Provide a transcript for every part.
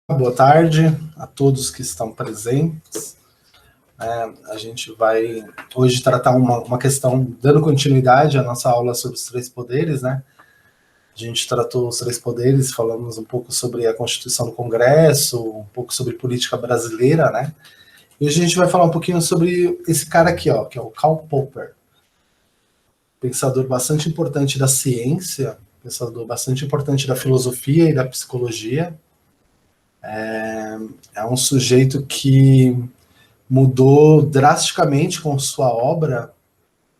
Boa tarde a todos que estão presentes. A gente vai hoje tratar uma questão, dando continuidade à nossa aula sobre os três poderes, né? A gente tratou os três poderes, falamos um pouco sobre a Constituição do Congresso, um pouco sobre política brasileira, né? E hoje a gente vai falar um pouquinho sobre esse cara aqui, ó, que é o Karl Popper, pensador bastante importante da ciência, pensador bastante importante da filosofia e da psicologia. É um sujeito que mudou drasticamente com sua obra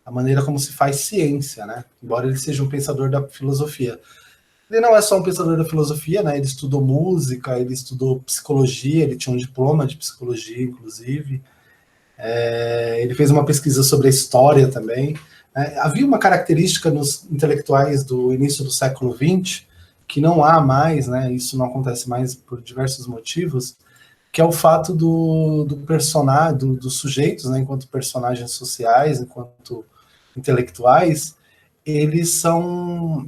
a maneira como se faz ciência, né? Embora ele seja um pensador da filosofia. Ele não é só um pensador da filosofia, né? Ele estudou música, ele estudou psicologia, ele tinha um diploma de psicologia, inclusive. Ele fez uma pesquisa sobre a história também. Havia uma característica nos intelectuais do início do século XX, que não há mais, né? Isso não acontece mais por diversos motivos, que é o fato do personagem, dos sujeitos, né, enquanto personagens sociais, enquanto intelectuais, eles são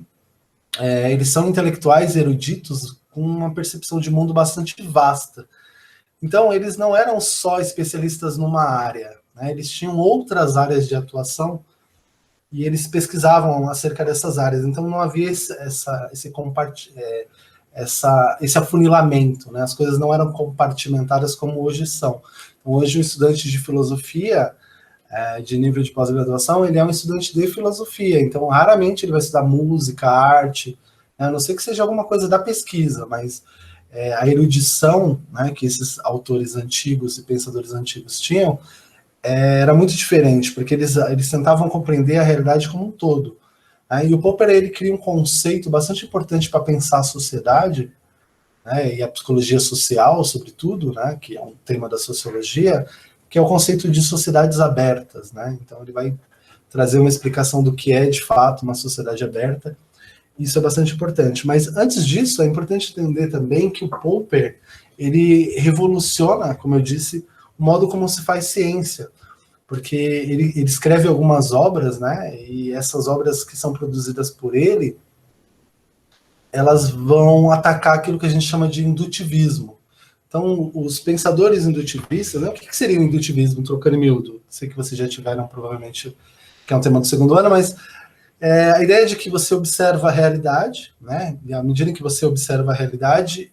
intelectuais eruditos com uma percepção de mundo bastante vasta. Então, eles não eram só especialistas numa área, né, eles tinham outras áreas de atuação e eles pesquisavam acerca dessas áreas. Então, não havia esse afunilamento, né? As coisas não eram compartimentadas como hoje são. Então, hoje, o estudante de filosofia, de nível de pós-graduação, ele é um estudante de filosofia, então raramente ele vai estudar música, arte, né? A não ser que seja alguma coisa da pesquisa, mas a erudição, né, que esses autores antigos e pensadores antigos tinham, era muito diferente, porque eles tentavam compreender a realidade como um todo. E o Popper, ele cria um conceito bastante importante para pensar a sociedade, né, e a psicologia social, sobretudo, né, que é um tema da sociologia, que é o conceito de sociedades abertas, né? Então ele vai trazer uma explicação do que é, de fato, uma sociedade aberta. Isso é bastante importante. Mas antes disso, é importante entender também que o Popper, ele revoluciona, como eu disse, o modo como se faz ciência, porque ele escreve algumas obras, né? E essas obras que são produzidas por ele, elas vão atacar aquilo que a gente chama de indutivismo. Então, os pensadores indutivistas, né? O que seria o indutivismo, trocando em miúdo? Sei que vocês já tiveram, provavelmente, que é um tema do segundo ano, mas a ideia de que você observa a realidade, né? E à medida que você observa a realidade,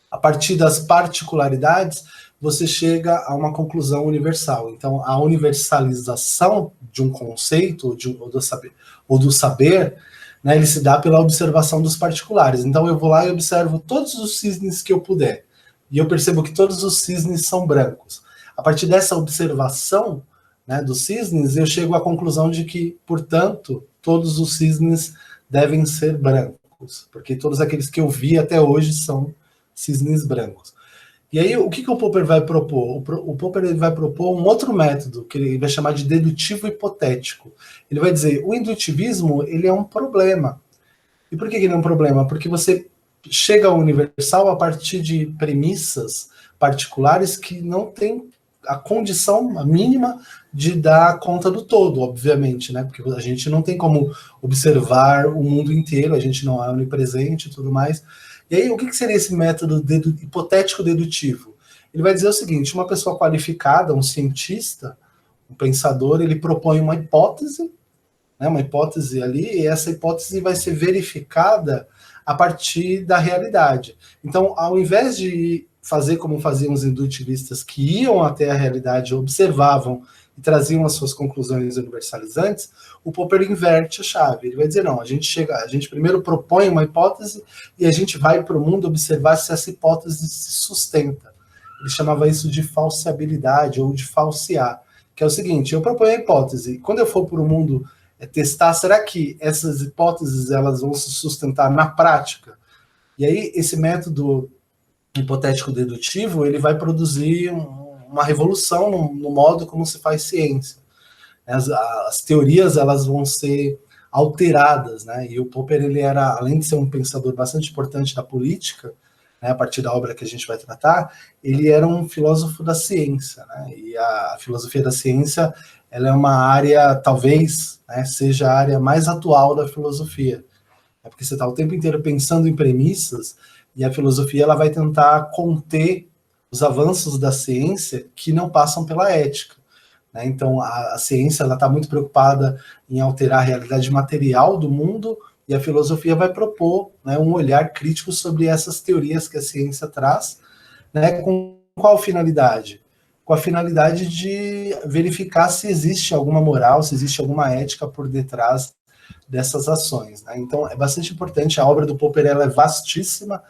a partir das particularidades, você chega a uma conclusão universal. Então, a universalização de um conceito ou do saber, né, ele se dá pela observação dos particulares. Então, eu vou lá e observo todos os cisnes que eu puder. E eu percebo que todos os cisnes são brancos. A partir dessa observação, né, dos cisnes, eu chego à conclusão de que, portanto, todos os cisnes devem ser brancos. Porque todos aqueles que eu vi até hoje são cisnes brancos. E aí, o que o Popper vai propor? O Popper, ele vai propor um outro método, que ele vai chamar de dedutivo hipotético. Ele vai dizer, o indutivismo, ele é um problema. E por que ele é um problema? Porque você chega ao universal a partir de premissas particulares que não têm a condição a mínima de dar conta do todo, obviamente, né? Porque a gente não tem como observar o mundo inteiro, a gente não é onipresente e tudo mais. E aí, o que seria esse método hipotético dedutivo? Ele vai dizer o seguinte, uma pessoa qualificada, um cientista, um pensador, ele propõe uma hipótese, né, uma hipótese ali, e essa hipótese vai ser verificada a partir da realidade. Então, ao invés de fazer como faziam os indutivistas, que iam até a realidade, observavam e traziam as suas conclusões universalizantes, o Popper inverte a chave. Ele vai dizer, não, a gente primeiro propõe uma hipótese e a gente vai para o mundo observar se essa hipótese se sustenta. Ele chamava isso de falseabilidade ou de falsear, que é o seguinte, eu proponho a hipótese, quando eu for para o mundo testar, será que essas hipóteses elas vão se sustentar na prática? E aí, esse método hipotético dedutivo, ele vai produzir uma revolução no modo como se faz ciência. As teorias, elas vão ser alteradas, né? E o Popper, ele era, além de ser um pensador bastante importante da política, né, a partir da obra que a gente vai tratar, ele era um filósofo da ciência, né? E a filosofia da ciência, ela é uma área, talvez, né, seja a área mais atual da filosofia. Porque você está o tempo inteiro pensando em premissas e a filosofia ela vai tentar conter os avanços da ciência que não passam pela ética, né? Então, a ciência está muito preocupada em alterar a realidade material do mundo, e a filosofia vai propor, né, um olhar crítico sobre essas teorias que a ciência traz, né, com qual finalidade? Com a finalidade de verificar se existe alguma moral, se existe alguma ética por detrás dessas ações, né? Então, é bastante importante, a obra do Popper ela é vastíssima,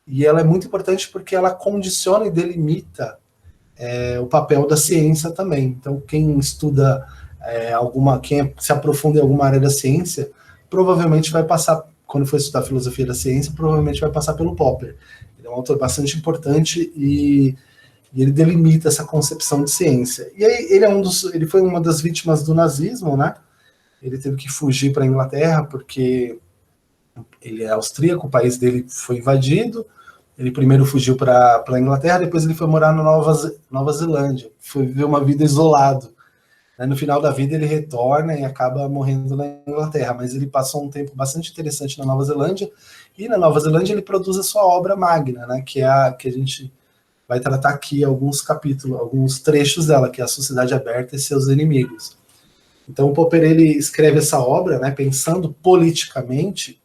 e ela é muito importante porque ela condiciona e delimita o papel da ciência também. Então, quem estuda quem se aprofunda em alguma área da ciência, provavelmente vai passar, quando for estudar filosofia da ciência, provavelmente vai passar pelo Popper. Ele é um autor bastante importante e ele delimita essa concepção de ciência. E aí ele foi uma das vítimas do nazismo, né? Ele teve que fugir para a Inglaterra porque ele é austríaco, o país dele foi invadido. Ele primeiro fugiu para a Inglaterra, depois ele foi morar na Nova Zelândia, foi viver uma vida isolado. No final da vida ele retorna e acaba morrendo na Inglaterra, mas ele passou um tempo bastante interessante na Nova Zelândia, e na Nova Zelândia ele produz a sua obra magna, né, que é a que a gente vai tratar aqui alguns capítulos, alguns trechos dela, que é a Sociedade Aberta e Seus Inimigos. Então o Popper ele escreve essa obra, né, pensando politicamente,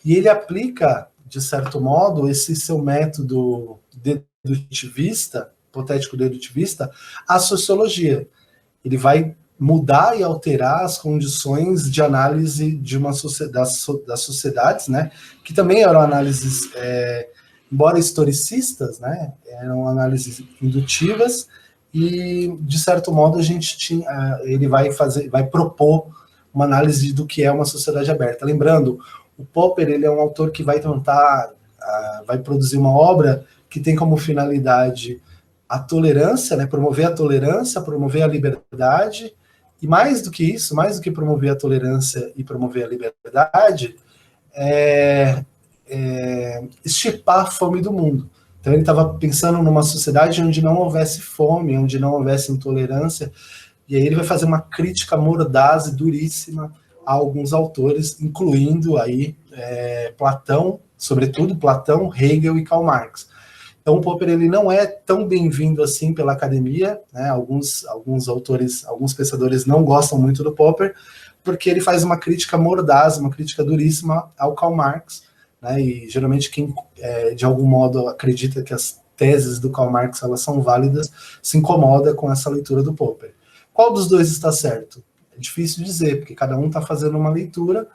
e ele aplica, de certo modo, esse seu método dedutivista, hipotético-dedutivista, à sociologia. Ele vai mudar e alterar as condições de análise de das sociedades, né, que também eram análises, embora historicistas, né, eram análises indutivas, e, de certo modo, ele vai propor uma análise do que é uma sociedade aberta. Lembrando, o Popper ele é um autor que vai vai produzir uma obra que tem como finalidade a tolerância, né, promover a tolerância, promover a liberdade, e mais do que isso, mais do que promover a tolerância e promover a liberdade, extirpar a fome do mundo. Então ele estava pensando numa sociedade onde não houvesse fome, onde não houvesse intolerância, e aí ele vai fazer uma crítica mordaz e duríssima a alguns autores, incluindo aí Platão, sobretudo Platão, Hegel e Karl Marx. Então o Popper ele não é tão bem-vindo assim pela academia, né? Alguns autores, alguns pensadores não gostam muito do Popper, porque ele faz uma crítica mordaz, uma crítica duríssima ao Karl Marx, né? E geralmente quem de algum modo acredita que as teses do Karl Marx elas são válidas, se incomoda com essa leitura do Popper. Qual dos dois está certo? É difícil dizer, porque cada um está fazendo uma leitura,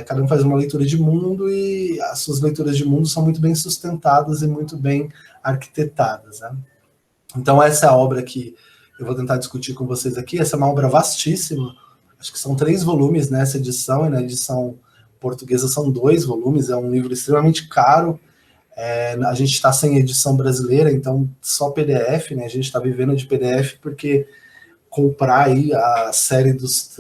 cada um faz uma leitura de mundo, e as suas leituras de mundo são muito bem sustentadas e muito bem arquitetadas, né? Então essa é a obra que eu vou tentar discutir com vocês aqui. Essa é uma obra vastíssima, acho que são 3 volumes nessa edição, e na edição portuguesa são 2 volumes, é um livro extremamente caro. A gente está sem edição brasileira, então só PDF, né? A gente está vivendo de PDF porque comprar aí a série dos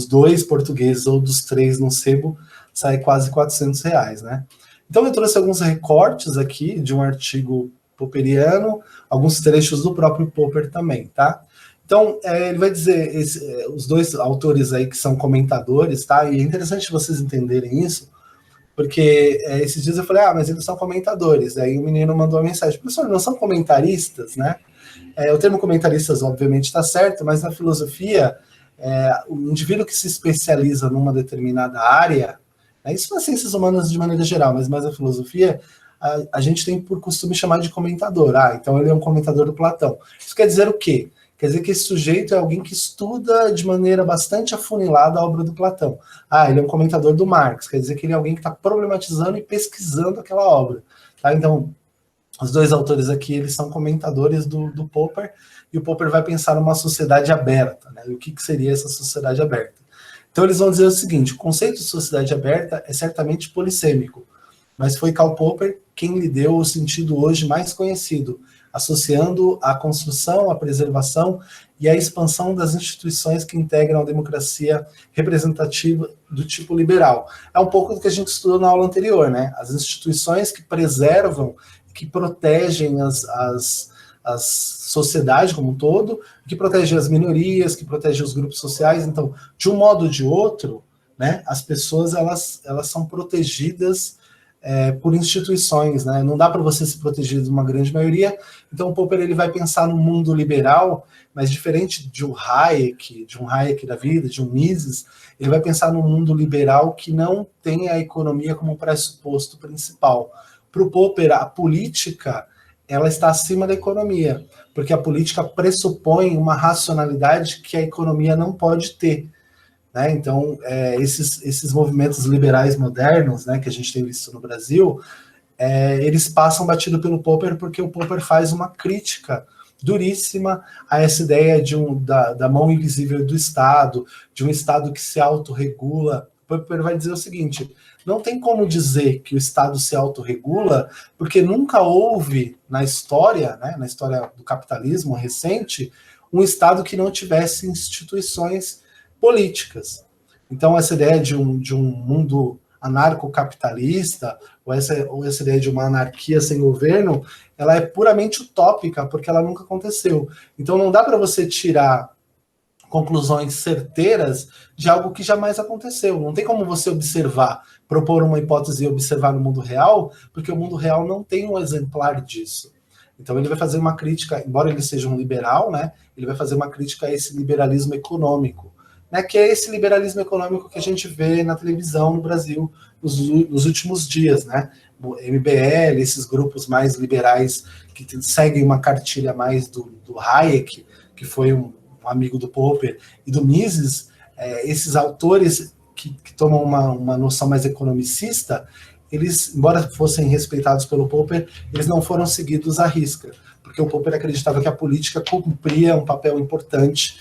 2 portugueses ou dos 3 no sebo sai quase R$400, né? Então eu trouxe alguns recortes aqui de um artigo popperiano, alguns trechos do próprio Popper também, tá? Então ele vai dizer, os 2 autores aí que são comentadores, tá? E é interessante vocês entenderem isso, porque esses dias eu falei, mas eles são comentadores. Aí o menino mandou uma mensagem, professor, não são comentaristas, né? O termo comentaristas, obviamente, está certo, mas na filosofia, o indivíduo que se especializa numa determinada área, isso nas ciências humanas de maneira geral, mas mais na filosofia, a gente tem por costume chamar de comentador. Então ele é um comentador do Platão. Isso quer dizer o quê? Quer dizer que esse sujeito é alguém que estuda de maneira bastante afunilada a obra do Platão. Ele é um comentador do Marx, quer dizer que ele é alguém que está problematizando e pesquisando aquela obra. Tá? Então, os 2 autores aqui, eles são comentadores do Popper, e o Popper vai pensar numa sociedade aberta, né? E o que seria essa sociedade aberta? Então eles vão dizer o seguinte: o conceito de sociedade aberta é certamente polissêmico, mas foi Karl Popper quem lhe deu o sentido hoje mais conhecido, associando a construção, a preservação e a expansão das instituições que integram a democracia representativa do tipo liberal. É um pouco do que a gente estudou na aula anterior, né? As instituições que preservam, que protegem as sociedade como um todo, que protegem as minorias, que protegem os grupos sociais. Então, de um modo ou de outro, né, as pessoas elas são protegidas por instituições, né? Não dá para você se proteger de uma grande maioria. Então o Popper ele vai pensar no mundo liberal, mas diferente de um Hayek da vida, de um Mises, ele vai pensar num mundo liberal que não tem a economia como pressuposto principal. Para o Popper, a política ela está acima da economia, porque a política pressupõe uma racionalidade que a economia não pode ter. Né? Então, esses movimentos liberais modernos, né, que a gente tem visto no Brasil, eles passam batido pelo Popper porque o Popper faz uma crítica duríssima a essa ideia da mão invisível do Estado, de um Estado que se autorregula. O Popper vai dizer o seguinte: não tem como dizer que o Estado se autorregula, porque nunca houve na história, né, na história do capitalismo recente, um Estado que não tivesse instituições políticas. Então, essa ideia de um mundo anarcocapitalista, ou essa ideia de uma anarquia sem governo, ela é puramente utópica, porque ela nunca aconteceu. Então, não dá para você tirar conclusões certeiras de algo que jamais aconteceu. Não tem como você observar, propor uma hipótese e observar no mundo real, porque o mundo real não tem um exemplar disso. Então ele vai fazer uma crítica, embora ele seja um liberal, né, ele vai fazer uma crítica a esse liberalismo econômico, né, que é esse liberalismo econômico que a gente vê na televisão no Brasil nos últimos dias, né? O MBL, esses grupos mais liberais que seguem uma cartilha mais do Hayek, que foi um amigo do Popper, e do Mises, esses autores que tomam uma noção mais economicista, eles, embora fossem respeitados pelo Popper, eles não foram seguidos à risca, porque o Popper acreditava que a política cumpria um papel importante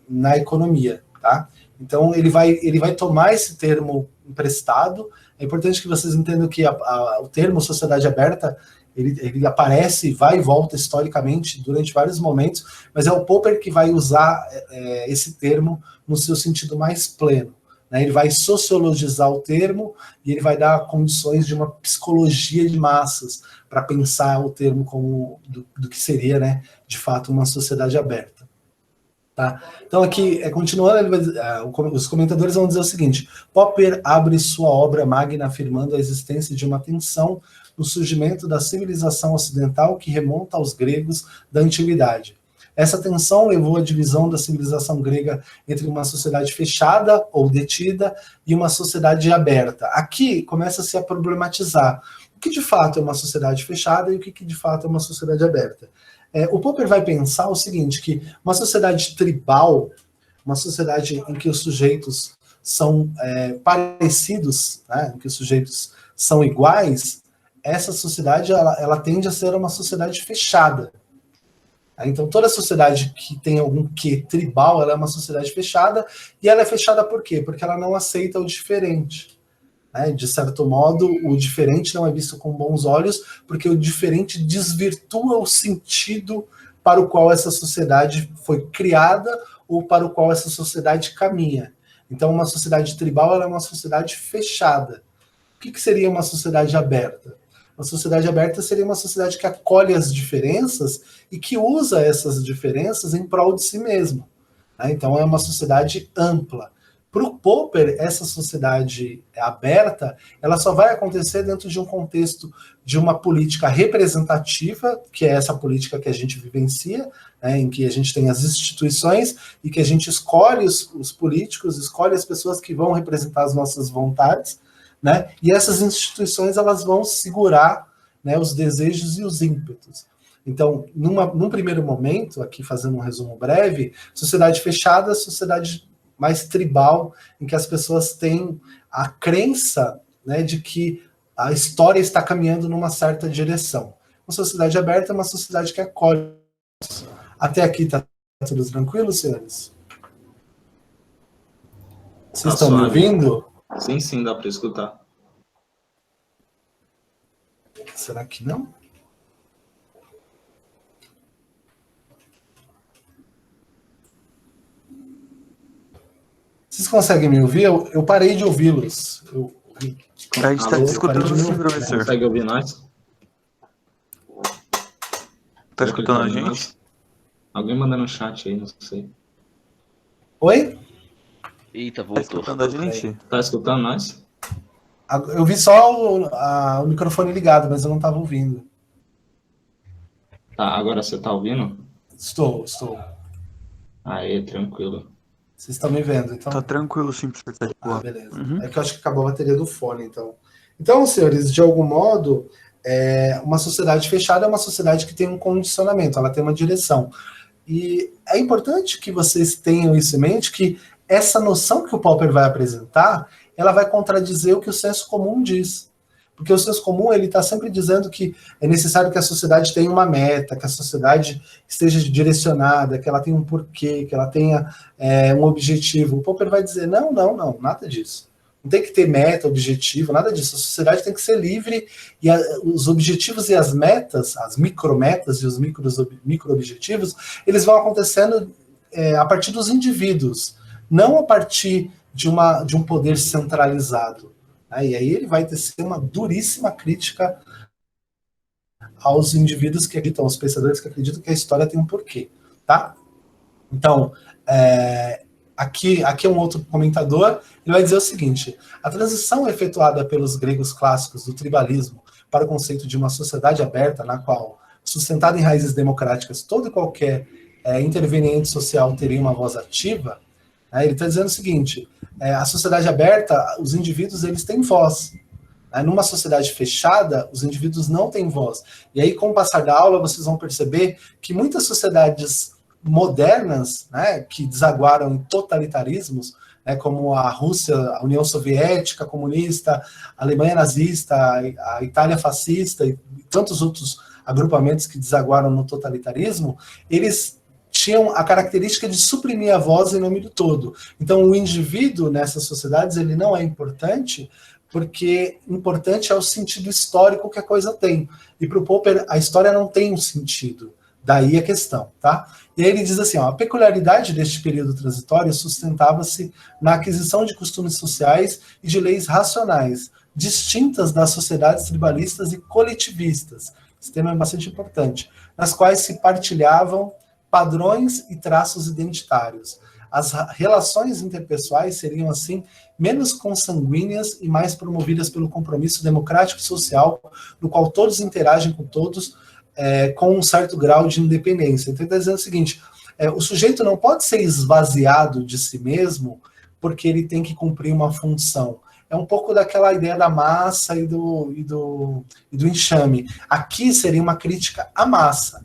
na economia, tá? Então ele vai tomar esse termo emprestado. É importante que vocês entendam que o termo sociedade aberta ele aparece, vai e volta historicamente durante vários momentos, mas é o Popper que vai usar esse termo no seu sentido mais pleno. Né? Ele vai sociologizar o termo e ele vai dar condições de uma psicologia de massas para pensar o termo como do que seria, né, de fato, uma sociedade aberta. Tá? Então aqui, continuando, os comentadores vão dizer o seguinte: Popper abre sua obra magna afirmando a existência de uma tensão no surgimento da civilização ocidental que remonta aos gregos da antiguidade. Essa tensão levou à divisão da civilização grega entre uma sociedade fechada ou detida e uma sociedade aberta. Aqui começa-se a problematizar o que de fato é uma sociedade fechada e o que de fato é uma sociedade aberta. O Popper vai pensar o seguinte, que uma sociedade tribal, uma sociedade em que os sujeitos são parecidos, né, em que os sujeitos são iguais, essa sociedade ela tende a ser uma sociedade fechada. Então, toda sociedade que tem algum quê tribal, ela é uma sociedade fechada, e ela é fechada por quê? Porque ela não aceita o diferente. De certo modo, o diferente não é visto com bons olhos, porque o diferente desvirtua o sentido para o qual essa sociedade foi criada ou para o qual essa sociedade caminha. Então, uma sociedade tribal ela é uma sociedade fechada. O que seria uma sociedade aberta? Uma sociedade aberta seria uma sociedade que acolhe as diferenças e que usa essas diferenças em prol de si mesma. Então, é uma sociedade ampla. Para o Popper, essa sociedade aberta, ela só vai acontecer dentro de um contexto de uma política representativa, que é essa política que a gente vivencia, né, em que a gente tem as instituições e que a gente escolhe os políticos, escolhe as pessoas que vão representar as nossas vontades, né, e essas instituições elas vão segurar, né, os desejos e os ímpetos. Então, num primeiro momento, aqui fazendo um resumo breve, sociedade fechada, sociedade mais tribal, em que as pessoas têm a crença, né, de que a história está caminhando numa certa direção. Uma sociedade aberta é uma sociedade que acolhe. Até aqui está tudo tranquilo, senhores? Vocês estão me ouvindo? Sim, dá para escutar. Será que não? Vocês conseguem me ouvir? Eu parei de ouvi-los. A gente está escutando sim, professor. Consegue ouvir nós? Tá escutando a gente? Alguém manda no chat aí, não sei. Oi? Eita, Tá voltou. escutando a gente? Tá escutando nós? Eu vi só o microfone ligado, mas eu não estava ouvindo. Tá, agora você tá ouvindo? Estou. Aê, tranquilo. Vocês estão me vendo, então? Tá tranquilo, sim, professor, tá de boa. Beleza. Uhum. É que eu acho que acabou a bateria do fone, então. Então, senhores, de algum modo, uma sociedade fechada é uma sociedade que tem um condicionamento, ela tem uma direção. E é importante que vocês tenham isso em mente, que essa noção que o Popper vai apresentar, ela vai contradizer o que o senso comum diz. Porque o senso comum, ele está sempre dizendo que é necessário que a sociedade tenha uma meta, que a sociedade esteja direcionada, que ela tenha um porquê, que ela tenha um objetivo. O Popper vai dizer, não, nada disso. Não tem que ter meta, objetivo, nada disso. A sociedade tem que ser livre e os objetivos e as metas, as micrometas e os micro-objetivos, eles vão acontecendo a partir dos indivíduos, não a partir de um poder centralizado. E aí ele vai tecer uma duríssima crítica aos indivíduos que acreditam, aos pensadores que acreditam que a história tem um porquê. Tá? Então, aqui é um outro comentador, ele vai dizer o seguinte: a transição efetuada pelos gregos clássicos do tribalismo para o conceito de uma sociedade aberta, na qual, sustentada em raízes democráticas, todo e qualquer interveniente social teria uma voz ativa, ele está dizendo o seguinte: a sociedade aberta, os indivíduos eles têm voz. Numa sociedade fechada, os indivíduos não têm voz. E aí, com o passar da aula, vocês vão perceber que muitas sociedades modernas, que desaguaram em totalitarismos, como a Rússia, a União Soviética comunista, a Alemanha nazista, a Itália fascista e tantos outros agrupamentos que desaguaram no totalitarismo, eles tinham a característica de suprimir a voz em nome do todo. Então, o indivíduo nessas sociedades ele não é importante, porque importante é o sentido histórico que a coisa tem. E para o Popper, a história não tem um sentido. Daí a questão, tá? E aí ele diz assim, a peculiaridade deste período transitório sustentava-se na aquisição de costumes sociais e de leis racionais, distintas das sociedades tribalistas e coletivistas. Esse tema é bastante importante. Nas quais se partilhavam padrões e traços identitários. As relações interpessoais seriam, assim, menos consanguíneas e mais promovidas pelo compromisso democrático e social, no qual todos interagem com todos, com um certo grau de independência. Então, ele está dizendo o seguinte, o sujeito não pode ser esvaziado de si mesmo porque ele tem que cumprir uma função. É um pouco daquela ideia da massa e do enxame. Aqui seria uma crítica à massa.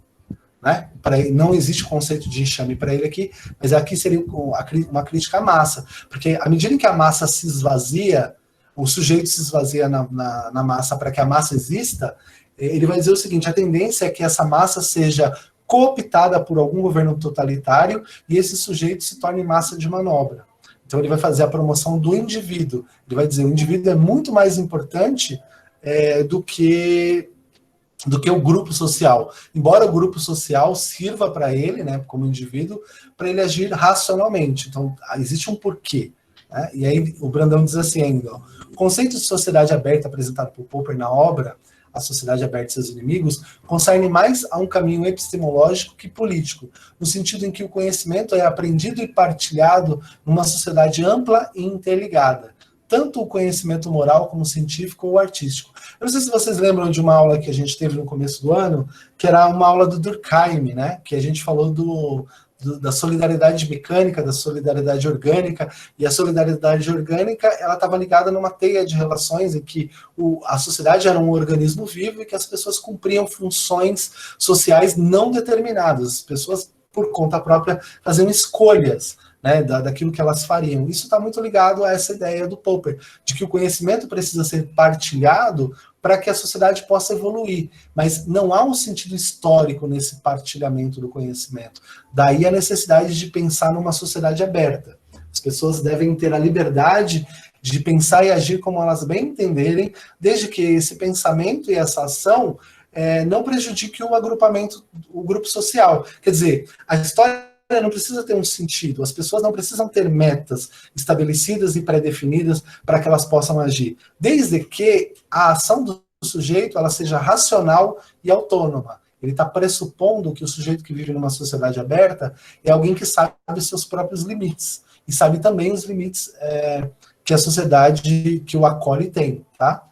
Para ele, não existe conceito de enxame para ele aqui, mas aqui seria uma crítica à massa, porque à medida em que a massa se esvazia, o sujeito se esvazia na massa para que a massa exista, ele vai dizer o seguinte: a tendência é que essa massa seja cooptada por algum governo totalitário e esse sujeito se torne massa de manobra. Então ele vai fazer a promoção do indivíduo, ele vai dizer o indivíduo é muito mais importante do que o grupo social. Embora o grupo social sirva para ele, como indivíduo, para ele agir racionalmente. Então, existe um porquê. E aí o Brandão diz assim ainda, o conceito de sociedade aberta apresentado por Popper na obra A Sociedade Aberta e Seus Inimigos concerne mais a um caminho epistemológico que político, no sentido em que o conhecimento é aprendido e partilhado numa sociedade ampla e interligada, tanto o conhecimento moral como científico ou artístico. Eu não sei se vocês lembram de uma aula que a gente teve no começo do ano, que era uma aula do Durkheim, que a gente falou da solidariedade mecânica, da solidariedade orgânica, e a solidariedade orgânica ela estava ligada numa teia de relações em que a sociedade era um organismo vivo e que as pessoas cumpriam funções sociais não determinadas. As pessoas, por conta própria, faziam escolhas, daquilo que elas fariam. Isso está muito ligado a essa ideia do Popper, de que o conhecimento precisa ser partilhado para que a sociedade possa evoluir, mas não há um sentido histórico nesse partilhamento do conhecimento. Daí a necessidade de pensar numa sociedade aberta. As pessoas devem ter a liberdade de pensar e agir como elas bem entenderem, desde que esse pensamento e essa ação não prejudique o agrupamento, o grupo social. Quer dizer, a história não precisa ter um sentido, as pessoas não precisam ter metas estabelecidas e pré-definidas para que elas possam agir, desde que a ação do sujeito ela seja racional e autônoma. Ele está pressupondo que o sujeito que vive numa sociedade aberta é alguém que sabe os seus próprios limites, e sabe também os limites que a sociedade que o acolhe tem, tá?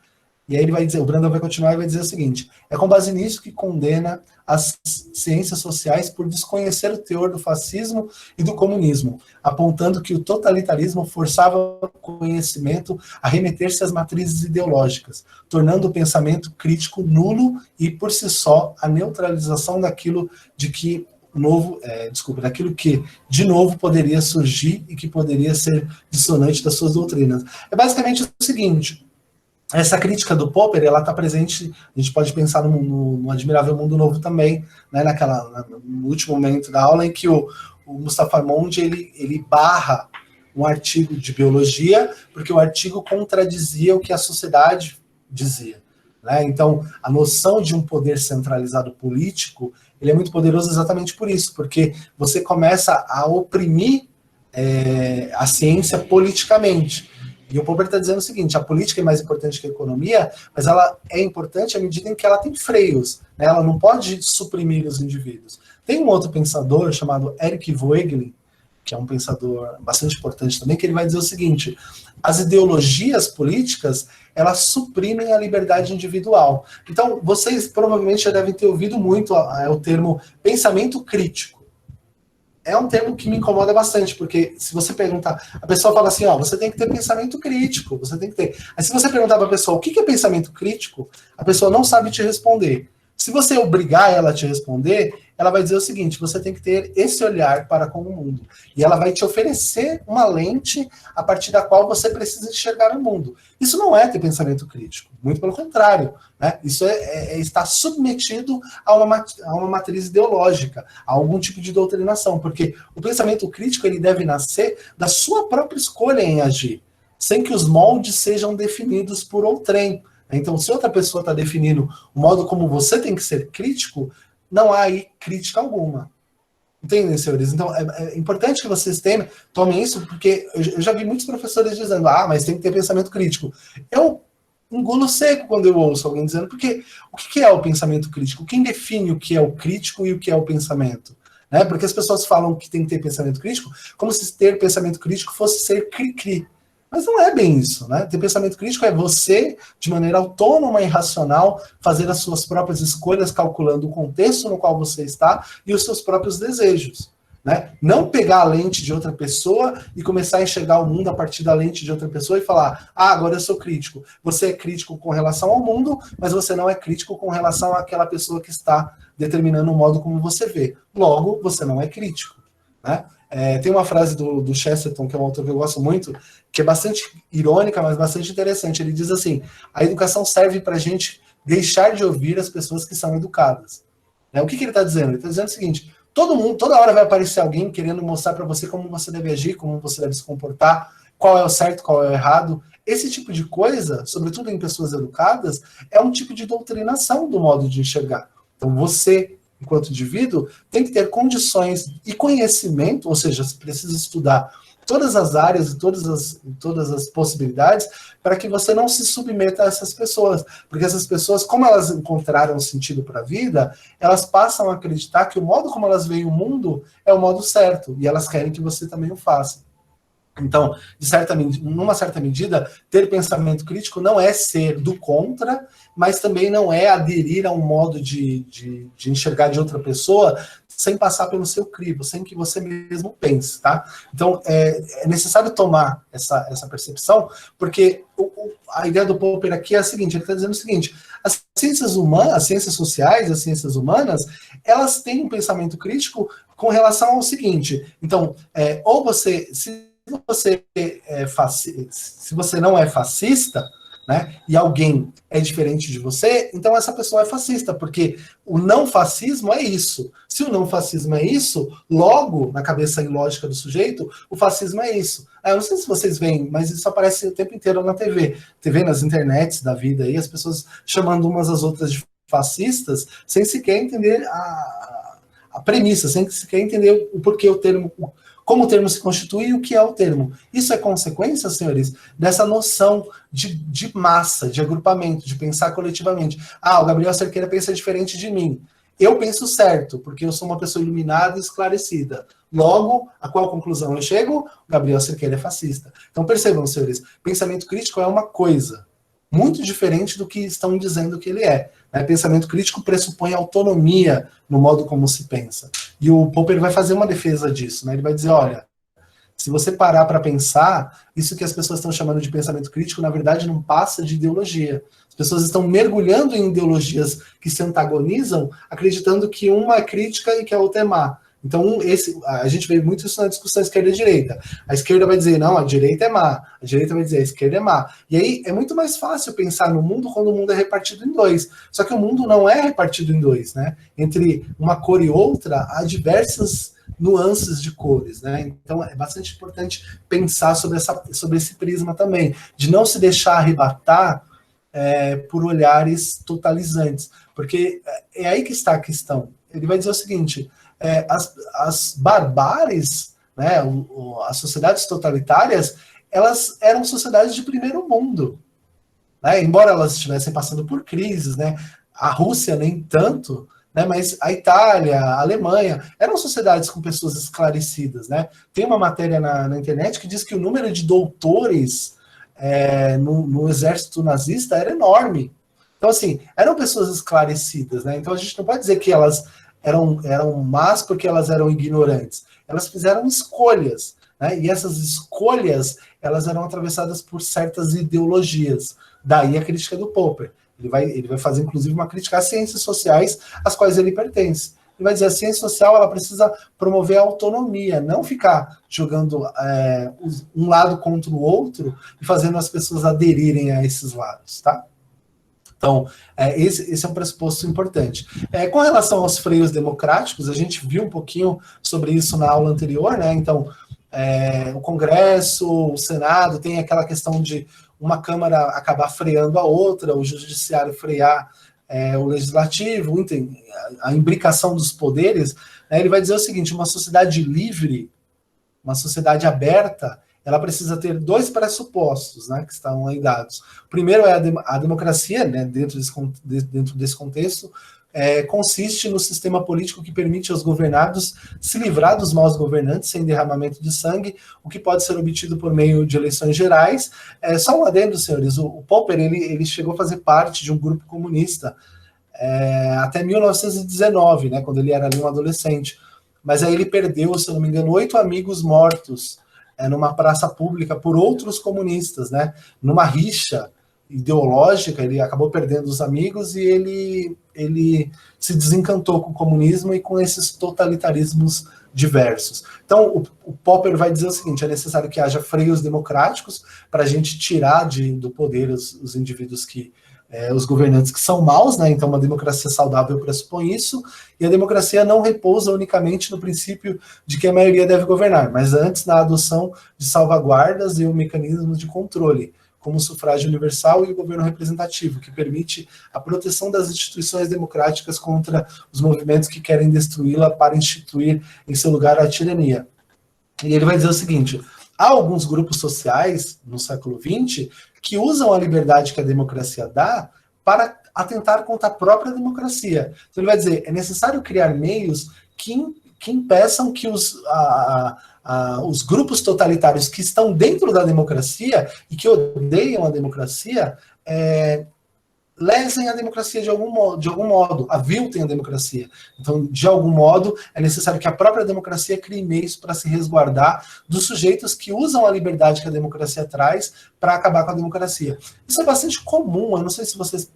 E aí ele vai dizer, o Brandão vai continuar e vai dizer o seguinte: é com base nisso que condena as ciências sociais por desconhecer o teor do fascismo e do comunismo, apontando que o totalitarismo forçava o conhecimento a remeter-se às matrizes ideológicas, tornando o pensamento crítico nulo e, por si só, a neutralização daquilo de que daquilo que de novo poderia surgir e que poderia ser dissonante das suas doutrinas. É basicamente o seguinte: essa crítica do Popper, ela está presente, a gente pode pensar no Admirável Mundo Novo também, né, no último momento da aula, em que o Mustafa Monge, ele barra um artigo de biologia, porque o artigo contradizia o que a sociedade dizia. Né? Então, a noção de um poder centralizado político, ele é muito poderoso exatamente por isso, porque você começa a oprimir a ciência politicamente. E o Popper está dizendo o seguinte: a política é mais importante que a economia, mas ela é importante à medida em que ela tem freios, né? Ela não pode suprimir os indivíduos. Tem um outro pensador chamado Eric Voegelin, que é um pensador bastante importante também, que ele vai dizer o seguinte: as ideologias políticas, elas suprimem a liberdade individual. Então, vocês provavelmente já devem ter ouvido muito o termo pensamento crítico. É um termo que me incomoda bastante, porque se você perguntar, a pessoa fala assim, você tem que ter pensamento crítico, você tem que ter. Aí se você perguntar para a pessoa o que é pensamento crítico, a pessoa não sabe te responder. Se você obrigar ela a te responder, ela vai dizer o seguinte: você tem que ter esse olhar para com o mundo. E ela vai te oferecer uma lente a partir da qual você precisa enxergar o mundo. Isso não é ter pensamento crítico, muito pelo contrário. Né? Isso é estar submetido a uma matriz ideológica, a algum tipo de doutrinação, porque o pensamento crítico ele deve nascer da sua própria escolha em agir, sem que os moldes sejam definidos por outrem. Então, se outra pessoa está definindo o modo como você tem que ser crítico, não há aí crítica alguma. Entendem, senhores? Então, é importante que vocês tomem isso, porque eu já vi muitos professores dizendo, mas tem que ter pensamento crítico. Eu engulo seco quando eu ouço alguém dizendo, porque o que é o pensamento crítico? Quem define o que é o crítico e o que é o pensamento? Né? Porque as pessoas falam que tem que ter pensamento crítico, como se ter pensamento crítico fosse ser cri-cri. Mas não é bem isso, né? Ter pensamento crítico é você, de maneira autônoma e racional, fazer as suas próprias escolhas, calculando o contexto no qual você está e os seus próprios desejos. Né? Não pegar a lente de outra pessoa e começar a enxergar o mundo a partir da lente de outra pessoa e falar, agora eu sou crítico. Você é crítico com relação ao mundo, mas você não é crítico com relação àquela pessoa que está determinando o modo como você vê. Logo, você não é crítico. Né? Tem uma frase do Chesterton, que é um autor que eu gosto muito, que é bastante irônica, mas bastante interessante. Ele diz assim: a educação serve para a gente deixar de ouvir as pessoas que são educadas. O que ele está dizendo? Ele está dizendo o seguinte: todo mundo, toda hora vai aparecer alguém querendo mostrar para você como você deve agir, como você deve se comportar, qual é o certo, qual é o errado. Esse tipo de coisa, sobretudo em pessoas educadas, é um tipo de doutrinação do modo de enxergar. Então você, enquanto indivíduo, tem que ter condições e conhecimento, ou seja, você precisa estudar todas as áreas e todas as possibilidades para que você não se submeta a essas pessoas. Porque essas pessoas, como elas encontraram sentido para a vida, elas passam a acreditar que o modo como elas veem o mundo é o modo certo, e elas querem que você também o faça. Então, numa certa medida, ter pensamento crítico não é ser do contra, mas também não é aderir a um modo de enxergar de outra pessoa sem passar pelo seu crivo, sem que você mesmo pense, tá? Então, é necessário tomar essa percepção, porque a ideia do Popper aqui é a seguinte: ele está dizendo o seguinte: as ciências humanas, as ciências sociais, as ciências humanas, elas têm um pensamento crítico com relação ao seguinte. Então, ou você... Se você não é fascista, né, e alguém é diferente de você, então essa pessoa é fascista, porque o não fascismo é isso. Se o não fascismo é isso, logo, na cabeça ilógica do sujeito, o fascismo é isso. Eu não sei se vocês veem, mas isso aparece o tempo inteiro na TV, nas internets da vida, aí, as pessoas chamando umas às outras de fascistas, sem sequer entender a premissa, sem sequer entender o porquê o termo... Como o termo se constitui e o que é o termo. Isso é consequência, senhores, dessa noção de massa, de agrupamento, de pensar coletivamente. O Gabriel Cerqueira pensa diferente de mim. Eu penso certo, porque eu sou uma pessoa iluminada e esclarecida. Logo, a qual conclusão eu chego? O Gabriel Cerqueira é fascista. Então percebam, senhores, pensamento crítico é uma coisa muito diferente do que estão dizendo que ele é. Né? Pensamento crítico pressupõe autonomia no modo como se pensa. E o Popper vai fazer uma defesa disso. Né? Ele vai dizer, olha, se você parar para pensar, isso que as pessoas estão chamando de pensamento crítico, na verdade, não passa de ideologia. As pessoas estão mergulhando em ideologias que se antagonizam, acreditando que uma é crítica e que a outra é má. Então, a gente vê muito isso na discussão esquerda-direita. A esquerda vai dizer, não, a direita é má. A direita vai dizer, a esquerda é má. E aí, é muito mais fácil pensar no mundo quando o mundo é repartido em dois. Só que o mundo não é repartido em dois, né? Entre uma cor e outra, há diversas nuances de cores, né? Então, é bastante importante pensar sobre esse prisma também, de não se deixar arrebatar por olhares totalizantes. Porque é aí que está a questão. Ele vai dizer o seguinte... as barbáries, né, as sociedades totalitárias, elas eram sociedades de primeiro mundo, né, embora elas estivessem passando por crises, né, a Rússia nem tanto, né, mas a Itália, a Alemanha, eram sociedades com pessoas esclarecidas, né. Tem uma matéria na internet que diz que o número de doutores no exército nazista era enorme. Então, assim, eram pessoas esclarecidas, né, então a gente não pode dizer que elas eram más porque elas eram ignorantes. Elas fizeram escolhas, né? E essas escolhas, elas eram atravessadas por certas ideologias. Daí a crítica do Popper. Ele vai fazer, inclusive, uma crítica às ciências sociais, às quais ele pertence. Ele vai dizer, a ciência social ela precisa promover a autonomia, não ficar jogando um lado contra o outro e fazendo as pessoas aderirem a esses lados, tá? Então, esse é um pressuposto importante. Com relação aos freios democráticos, a gente viu um pouquinho sobre isso na aula anterior, né? Então, o Congresso, o Senado, tem aquela questão de uma Câmara acabar freando a outra, o Judiciário frear o Legislativo, enfim, a imbricação dos poderes. Né? Ele vai dizer o seguinte, uma sociedade livre, uma sociedade aberta, ela precisa ter dois pressupostos, né, que estão aí dados. O primeiro é a democracia, né, dentro desse contexto, consiste no sistema político que permite aos governados se livrar dos maus governantes sem derramamento de sangue, o que pode ser obtido por meio de eleições gerais. Só um adendo, senhores, o Popper ele chegou a fazer parte de um grupo comunista até 1919, né, quando ele era ali um adolescente. Mas aí ele perdeu, se eu não me engano, 8 amigos mortos numa praça pública por outros comunistas, né? Numa rixa ideológica, ele acabou perdendo os amigos e ele se desencantou com o comunismo e com esses totalitarismos diversos. Então, o Popper vai dizer o seguinte, é necessário que haja freios democráticos para a gente tirar do poder os indivíduos os governantes que são maus, né? Então uma democracia saudável pressupõe isso, e a democracia não repousa unicamente no princípio de que a maioria deve governar, mas antes na adoção de salvaguardas e o mecanismo de controle, como o sufrágio universal e o governo representativo, que permite a proteção das instituições democráticas contra os movimentos que querem destruí-la para instituir em seu lugar a tirania. E ele vai dizer o seguinte, há alguns grupos sociais no século XX que usam a liberdade que a democracia dá para atentar contra a própria democracia. Então ele vai dizer, é necessário criar meios que impeçam que os grupos totalitários que estão dentro da democracia e que odeiam a democracia lesem a democracia de algum modo, aviltem a democracia. Então, de algum modo, é necessário que a própria democracia crie meios para se resguardar dos sujeitos que usam a liberdade que a democracia traz para acabar com a democracia. Isso é bastante comum, eu não sei se vocês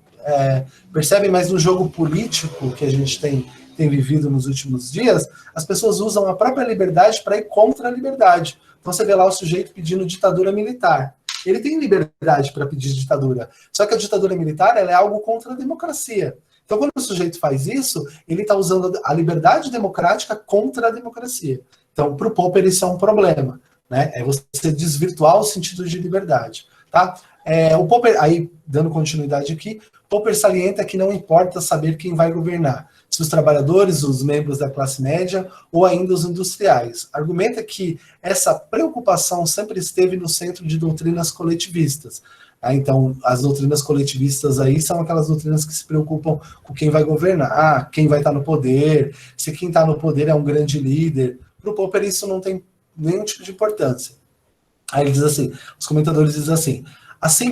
percebem, mas no jogo político que a gente tem vivido nos últimos dias, as pessoas usam a própria liberdade para ir contra a liberdade. Então você vê lá o sujeito pedindo ditadura militar. Ele tem liberdade para pedir ditadura. Só que a ditadura militar ela é algo contra a democracia. Então, quando o sujeito faz isso, ele está usando a liberdade democrática contra a democracia. Então, para o Popper, isso é um problema. Né? É você desvirtuar o sentido de liberdade. Tá? O Popper, aí, dando continuidade aqui, Popper salienta que não importa saber quem vai governar, se os trabalhadores, os membros da classe média ou ainda os industriais. Argumenta que essa preocupação sempre esteve no centro de doutrinas coletivistas. Então, as doutrinas coletivistas aí são aquelas doutrinas que se preocupam com quem vai governar, quem vai estar no poder, se quem está no poder é um grande líder, Para o Popper isso não tem nenhum tipo de importância. Aí ele diz assim, os comentadores dizem assim,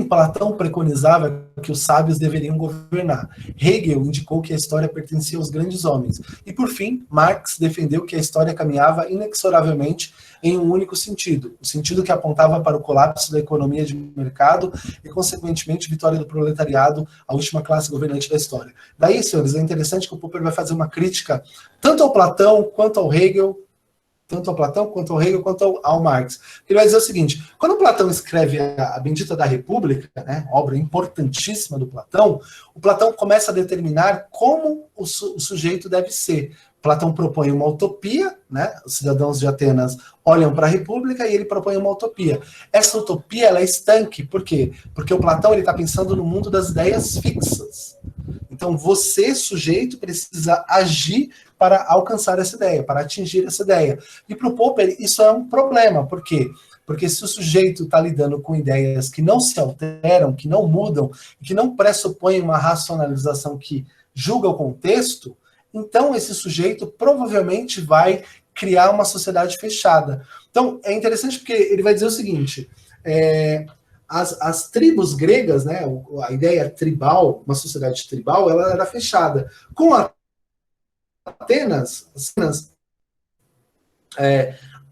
Platão preconizava que os sábios deveriam governar. Hegel indicou que a história pertencia aos grandes homens. E, por fim, Marx defendeu que a história caminhava inexoravelmente em um único sentido, o sentido que apontava para o colapso da economia de mercado e, consequentemente, vitória do proletariado, a última classe governante da história. Daí, senhores, é interessante que o Popper vai fazer uma crítica tanto ao Platão quanto ao Hegel, tanto ao Platão, quanto ao Hegel, quanto ao Marx. Ele vai dizer o seguinte, quando Platão escreve a Bendita da República, né, obra importantíssima do Platão, o Platão começa a determinar como o sujeito deve ser. Platão propõe uma utopia, né, os cidadãos de Atenas olham para a República e ele propõe uma utopia. Essa utopia ela é estanque, por quê? Porque o Platão está pensando no mundo das ideias fixas. Então você, sujeito, precisa agir para alcançar essa ideia, para atingir essa ideia. E para o Popper isso é um problema. Por quê? Porque se o sujeito está lidando com ideias que não se alteram, que não mudam, que não pressupõem uma racionalização que julga o contexto, então esse sujeito provavelmente vai criar uma sociedade fechada. Então é interessante porque ele vai dizer o seguinte, as tribos gregas, né, a ideia tribal, uma sociedade tribal, ela era fechada. Com Atenas,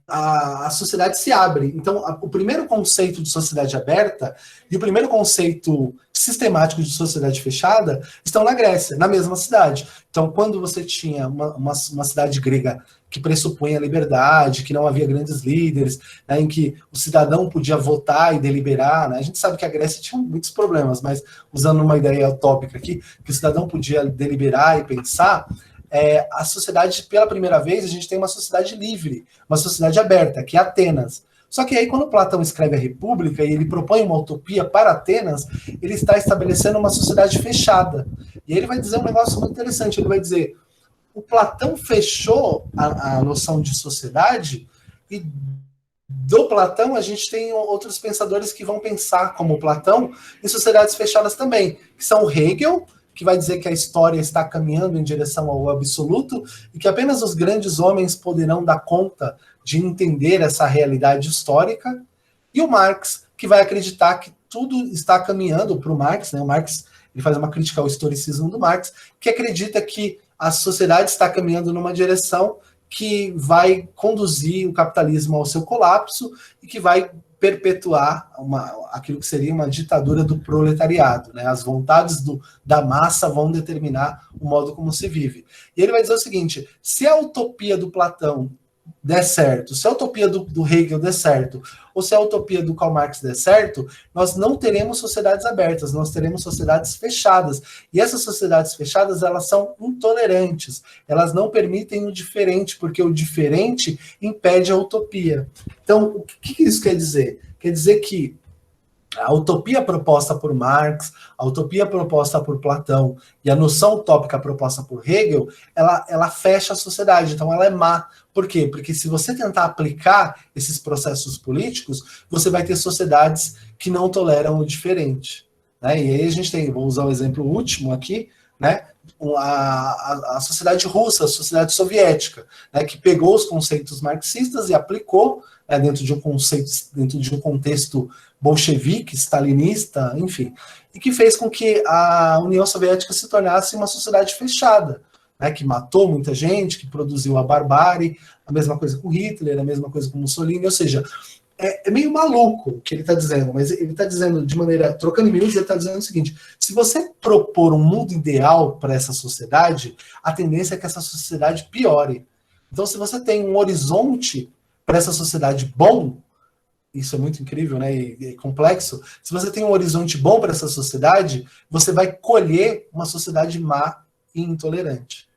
a sociedade se abre. Então, o primeiro conceito de sociedade aberta e o primeiro conceito sistemático de sociedade fechada estão na Grécia, na mesma cidade. Então, quando você tinha uma cidade grega que pressupunha a liberdade, que não havia grandes líderes, né, em que o cidadão podia votar e deliberar, né, a gente sabe que a Grécia tinha muitos problemas, mas usando uma ideia utópica aqui, que o cidadão podia deliberar e pensar, a sociedade, pela primeira vez, a gente tem uma sociedade livre, uma sociedade aberta, que é Atenas. Só que aí, quando Platão escreve a República e ele propõe uma utopia para Atenas, ele está estabelecendo uma sociedade fechada. E ele vai dizer um negócio muito interessante, ele vai dizer, o Platão fechou a noção de sociedade e do Platão a gente tem outros pensadores que vão pensar como Platão em sociedades fechadas também, que são o Hegel, que vai dizer que a história está caminhando em direção ao absoluto e que apenas os grandes homens poderão dar conta de entender essa realidade histórica, e o Marx, que vai acreditar que tudo está caminhando para o Marx, né? O Marx ele faz uma crítica ao historicismo do Marx, que acredita que a sociedade está caminhando numa direção que vai conduzir o capitalismo ao seu colapso e que vai perpetuar aquilo que seria uma ditadura do proletariado, né? As vontades da massa vão determinar o modo como se vive. E ele vai dizer o seguinte, se a utopia do Platão der certo, se a utopia do Hegel der certo, ou se a utopia do Karl Marx der certo, nós não teremos sociedades abertas, nós teremos sociedades fechadas. E essas sociedades fechadas, elas são intolerantes, elas não permitem o diferente, porque o diferente impede a utopia. Então, o que isso quer dizer? Quer dizer que a utopia proposta por Marx, a utopia proposta por Platão e a noção utópica proposta por Hegel, ela fecha a sociedade, então ela é má. Por quê? Porque se você tentar aplicar esses processos políticos, você vai ter sociedades que não toleram o diferente. Né? E aí a gente tem, vou usar o exemplo último aqui, né? A sociedade russa, a sociedade soviética, né? Que pegou os conceitos marxistas e aplicou, né, dentro de um contexto bolchevique, stalinista, enfim, e que fez com que a União Soviética se tornasse uma sociedade fechada, né, que matou muita gente, que produziu a barbárie, a mesma coisa com Hitler, a mesma coisa com Mussolini, ou seja, é meio maluco o que ele está dizendo, mas ele está dizendo de maneira, trocando em miúdos, ele está dizendo o seguinte, se você propor um mundo ideal para essa sociedade, a tendência é que essa sociedade piore. Então, se você tem um horizonte para essa sociedade bom, isso é muito incrível, né, e complexo, se você tem um horizonte bom para essa sociedade, você vai colher uma sociedade má e intolerante.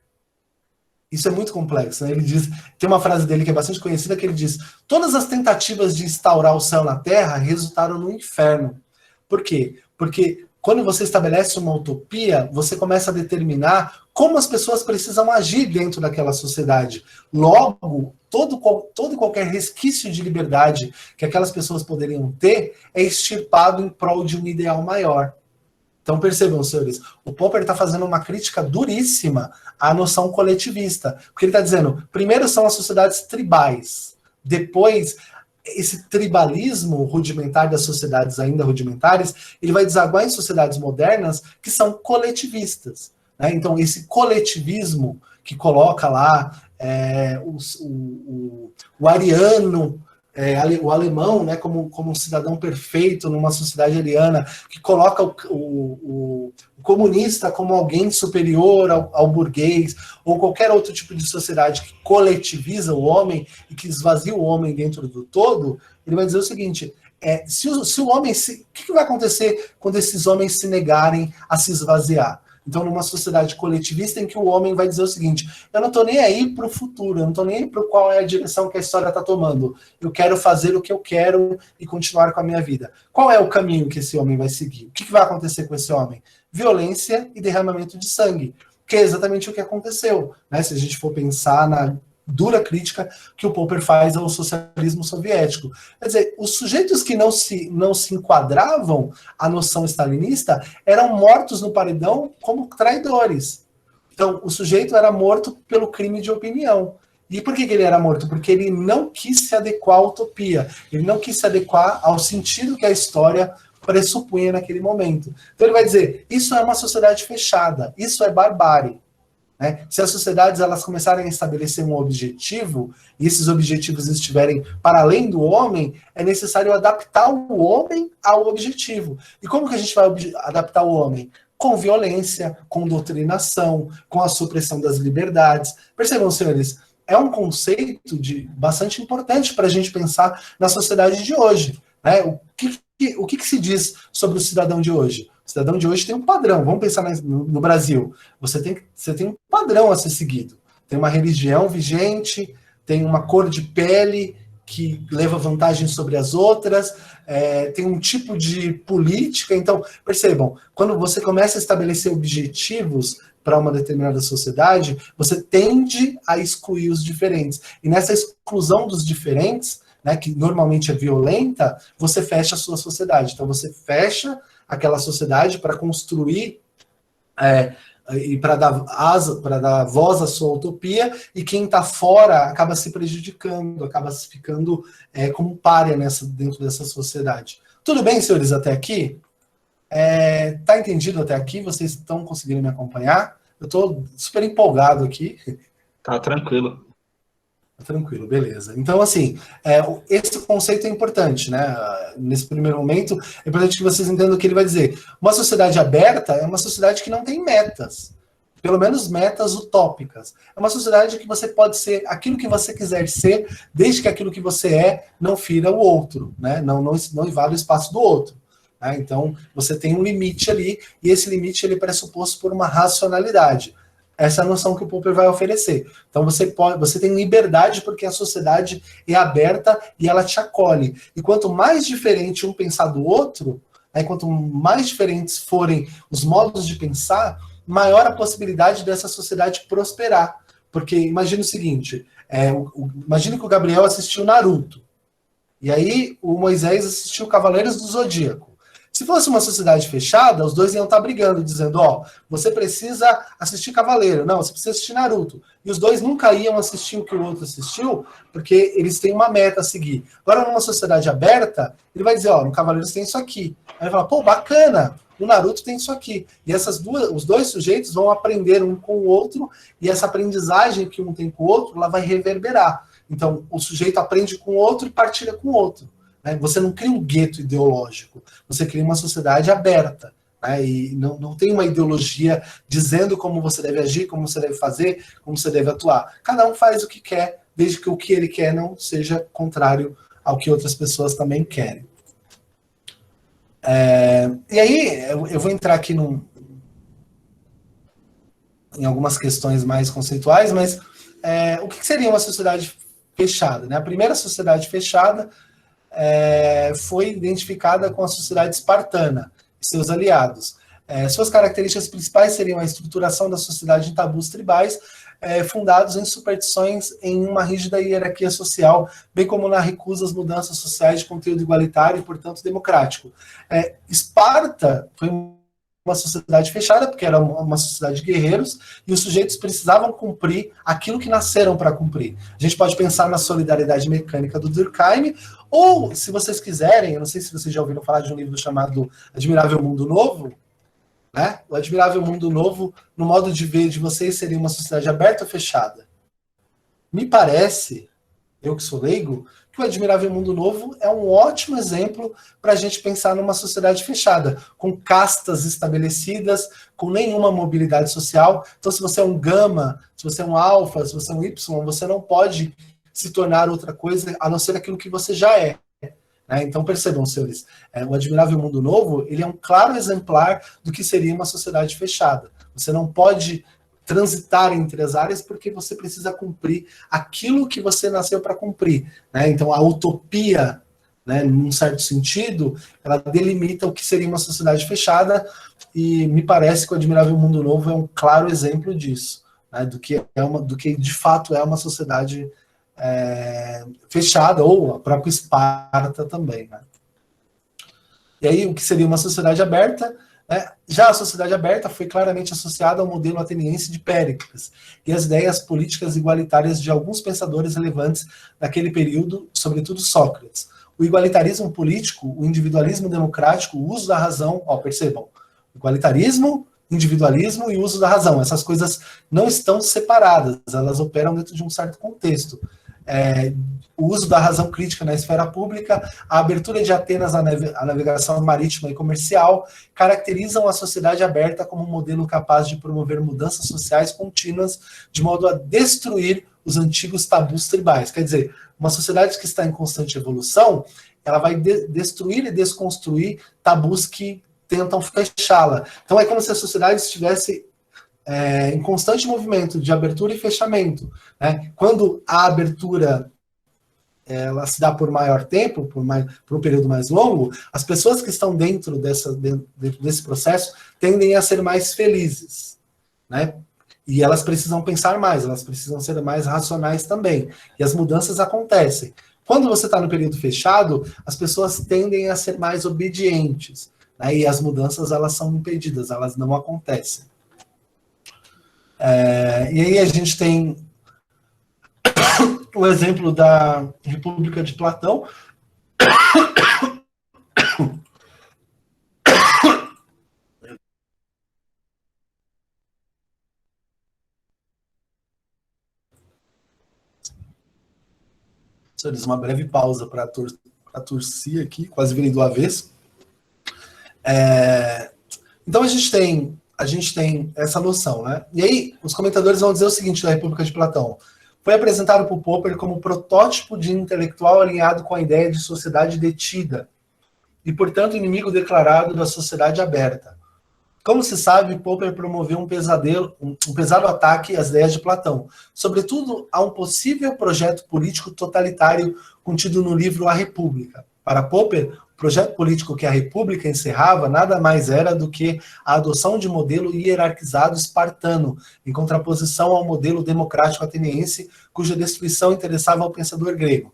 Isso é muito complexo, né? Ele diz, tem uma frase dele que é bastante conhecida, que ele diz, todas as tentativas de instaurar o céu na Terra resultaram no inferno. Por quê? Porque quando você estabelece uma utopia, você começa a determinar como as pessoas precisam agir dentro daquela sociedade. Logo, todo e qualquer resquício de liberdade que aquelas pessoas poderiam ter é extirpado em prol de um ideal maior. Então percebam, senhores, o Popper está fazendo uma crítica duríssima à noção coletivista, porque ele está dizendo, primeiro são as sociedades tribais, depois esse tribalismo rudimentar das sociedades ainda rudimentares, ele vai desaguar em sociedades modernas que são coletivistas, né? Então esse coletivismo que coloca lá o ariano, o alemão, né, como um cidadão perfeito numa sociedade ariana, que coloca o comunista como alguém superior ao burguês, ou qualquer outro tipo de sociedade que coletiviza o homem e que esvazia o homem dentro do todo, ele vai dizer o seguinte, se o homem... O que vai acontecer quando esses homens se negarem a se esvaziar? Então, numa sociedade coletivista em que o homem vai dizer o seguinte, eu não estou nem aí para o futuro, eu não estou nem aí para qual é a direção que a história está tomando. Eu quero fazer o que eu quero e continuar com a minha vida. Qual é o caminho que esse homem vai seguir? O que vai acontecer com esse homem? Violência e derramamento de sangue, que é exatamente o que aconteceu, né? Se a gente for pensar na dura crítica que o Popper faz ao socialismo soviético. Quer dizer, os sujeitos que não se enquadravam à noção stalinista eram mortos no paredão como traidores. Então, o sujeito era morto pelo crime de opinião. E por que ele era morto? Porque ele não quis se adequar à utopia, ele não quis se adequar ao sentido que a história pressupunha naquele momento. Então ele vai dizer, isso é uma sociedade fechada, isso é barbárie. Se as sociedades elas começarem a estabelecer um objetivo, e esses objetivos estiverem para além do homem, é necessário adaptar o homem ao objetivo. E como que a gente vai adaptar o homem? Com violência, com doutrinação, com a supressão das liberdades. Percebam, senhores, é um conceito bastante importante para a gente pensar na sociedade de hoje. Né? O que se diz sobre o cidadão de hoje? O cidadão de hoje tem um padrão. Vamos pensar no Brasil. Você tem um padrão a ser seguido. Tem uma religião vigente, tem uma cor de pele que leva vantagem sobre as outras, tem um tipo de política. Então, percebam, quando você começa a estabelecer objetivos para uma determinada sociedade, você tende a excluir os diferentes. E nessa exclusão dos diferentes, né, que normalmente é violenta, você fecha a sua sociedade. Então, você fecha aquela sociedade para construir e para dar voz à sua utopia, e quem está fora acaba se prejudicando, acaba ficando como pária dentro dessa sociedade. Tudo bem, senhores, até aqui? Tá entendido até aqui? Vocês estão conseguindo me acompanhar? Eu estou super empolgado aqui. Tá tranquilo. Tranquilo, beleza. Então, assim, esse conceito é importante, né? Nesse primeiro momento, é importante que vocês entendam o que ele vai dizer. Uma sociedade aberta é uma sociedade que não tem metas, pelo menos metas utópicas. É uma sociedade que você pode ser aquilo que você quiser ser, desde que aquilo que você não fira o outro, né? Não invada o espaço do outro. Né? Então, você tem um limite ali, e esse limite ele é pressuposto por uma racionalidade. Essa é a noção que o Popper vai oferecer. Então você tem liberdade porque a sociedade é aberta e ela te acolhe. E quanto mais diferente um pensar do outro, quanto mais diferentes forem os modos de pensar, maior a possibilidade dessa sociedade prosperar. Porque imagine o seguinte, imagine que o Gabriel assistiu Naruto, e aí o Moisés assistiu Cavaleiros do Zodíaco. Se fosse uma sociedade fechada, os dois iam estar brigando, dizendo, você precisa assistir Cavaleiro, não, você precisa assistir Naruto. E os dois nunca iam assistir o que o outro assistiu, porque eles têm uma meta a seguir. Agora, numa sociedade aberta, ele vai dizer, no Cavaleiros tem isso aqui. Aí ele fala, bacana, no Naruto tem isso aqui. E os dois sujeitos vão aprender um com o outro, e essa aprendizagem que um tem com o outro, ela vai reverberar. Então, o sujeito aprende com o outro e partilha com o outro. Você não cria um gueto ideológico, você cria uma sociedade aberta, e não tem uma ideologia dizendo como você deve agir, como você deve fazer, como você deve atuar. Cada um faz o que quer, desde que o que ele quer não seja contrário ao que outras pessoas também querem. E aí, eu vou entrar aqui em algumas questões mais conceituais, mas o que seria uma sociedade fechada? A primeira sociedade fechada foi identificada com a sociedade espartana e seus aliados. Suas características principais seriam a estruturação da sociedade em tabus tribais, fundados em superstições em uma rígida hierarquia social, bem como na recusa às mudanças sociais de conteúdo igualitário e, portanto, democrático. Esparta foi uma sociedade fechada, porque era uma sociedade de guerreiros, e os sujeitos precisavam cumprir aquilo que nasceram para cumprir. A gente pode pensar na solidariedade mecânica do Durkheim, ou, se vocês quiserem, eu não sei se vocês já ouviram falar de um livro chamado Admirável Mundo Novo, né? O Admirável Mundo Novo, no modo de ver de vocês, seria uma sociedade aberta ou fechada? Me parece, eu que sou leigo, que o Admirável Mundo Novo é um ótimo exemplo para a gente pensar numa sociedade fechada, com castas estabelecidas, com nenhuma mobilidade social. Então, se você é um gama, se você é um alfa, se você é um y, você não pode se tornar outra coisa a não ser aquilo que você já é. Então, percebam, senhores, o Admirável Mundo Novo, ele é um claro exemplar do que seria uma sociedade fechada. Você não pode transitar entre as áreas porque você precisa cumprir aquilo que você nasceu para cumprir. Então, a utopia, num certo sentido, ela delimita o que seria uma sociedade fechada, e me parece que o Admirável Mundo Novo é um claro exemplo disso, do que de fato é uma sociedade fechada, ou a própria Esparta também. E aí, o que seria uma sociedade aberta? Já a sociedade aberta foi claramente associada ao modelo ateniense de Péricles e às ideias políticas igualitárias de alguns pensadores relevantes daquele período, sobretudo Sócrates. O igualitarismo político, o individualismo democrático, o uso da razão, percebam, igualitarismo, individualismo e uso da razão, essas coisas não estão separadas, elas operam dentro de um certo contexto. O uso da razão crítica na esfera pública, a abertura de Atenas à navegação marítima e comercial, caracterizam a sociedade aberta como um modelo capaz de promover mudanças sociais contínuas, de modo a destruir os antigos tabus tribais. Quer dizer, uma sociedade que está em constante evolução, ela vai destruir e desconstruir tabus que tentam fechá-la. Então é como se a sociedade estivesse em constante movimento de abertura e fechamento. Quando a abertura ela se dá por maior tempo, por um período mais longo, as pessoas que estão dentro desse processo tendem a ser mais felizes. E elas precisam pensar mais, elas precisam ser mais racionais também. E as mudanças acontecem. Quando você está no período fechado, as pessoas tendem a ser mais obedientes. E as mudanças elas são impedidas, elas não acontecem. E aí a gente tem o exemplo da República de Platão. Senhores, uma breve pausa para tossir aqui, quase virei do avesso. Então a gente tem essa noção, E aí os comentadores vão dizer o seguinte da República de Platão: foi apresentado por Popper como protótipo de intelectual alinhado com a ideia de sociedade detida e, portanto, inimigo declarado da sociedade aberta. Como se sabe, Popper promoveu um pesado ataque às ideias de Platão, sobretudo a um possível projeto político totalitário contido no livro A República. Para Popper, o projeto político que a República encerrava nada mais era do que a adoção de modelo hierarquizado espartano, em contraposição ao modelo democrático ateniense, cuja destruição interessava ao pensador grego.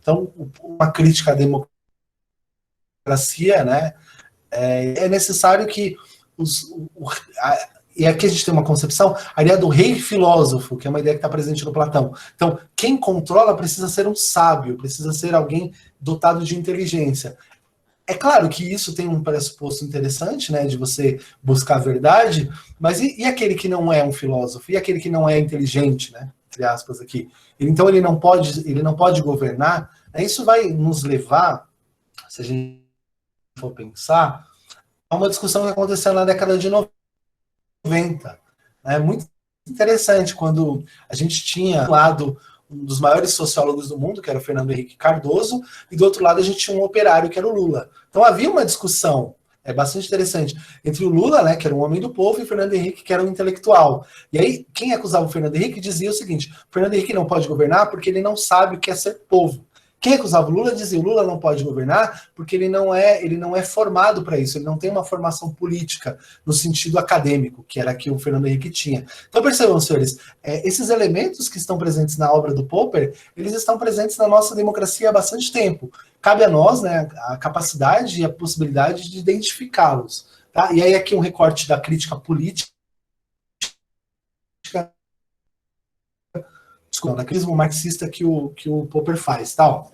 Então, uma crítica à democracia, é necessário que e aqui a gente tem uma concepção, a ideia do rei filósofo, que é uma ideia que está presente no Platão. Então, quem controla precisa ser um sábio, precisa ser alguém dotado de inteligência. É claro que isso tem um pressuposto interessante, de você buscar a verdade, mas e aquele que não é um filósofo? E aquele que não é inteligente, entre aspas aqui? Então, ele não pode governar. Isso vai nos levar, se a gente for pensar, a uma discussão que aconteceu na década de 90. É muito interessante quando a gente tinha do lado um dos maiores sociólogos do mundo, que era o Fernando Henrique Cardoso, e do outro lado a gente tinha um operário, que era o Lula. Então havia uma discussão bastante interessante entre o Lula, que era um homem do povo, e o Fernando Henrique, que era um intelectual. E aí, quem acusava o Fernando Henrique dizia o seguinte: o Fernando Henrique não pode governar porque ele não sabe o que é ser povo. Quem acusava o Lula dizia: o Lula não pode governar porque ele não é formado para isso, ele não tem uma formação política no sentido acadêmico, que era que o Fernando Henrique tinha. Então percebam, senhores, esses elementos que estão presentes na obra do Popper, eles estão presentes na nossa democracia há bastante tempo. Cabe a nós, né, a capacidade e a possibilidade de identificá-los. Tá? E aí aqui um recorte da crítica política, do anarquismo marxista que o Popper faz, tá?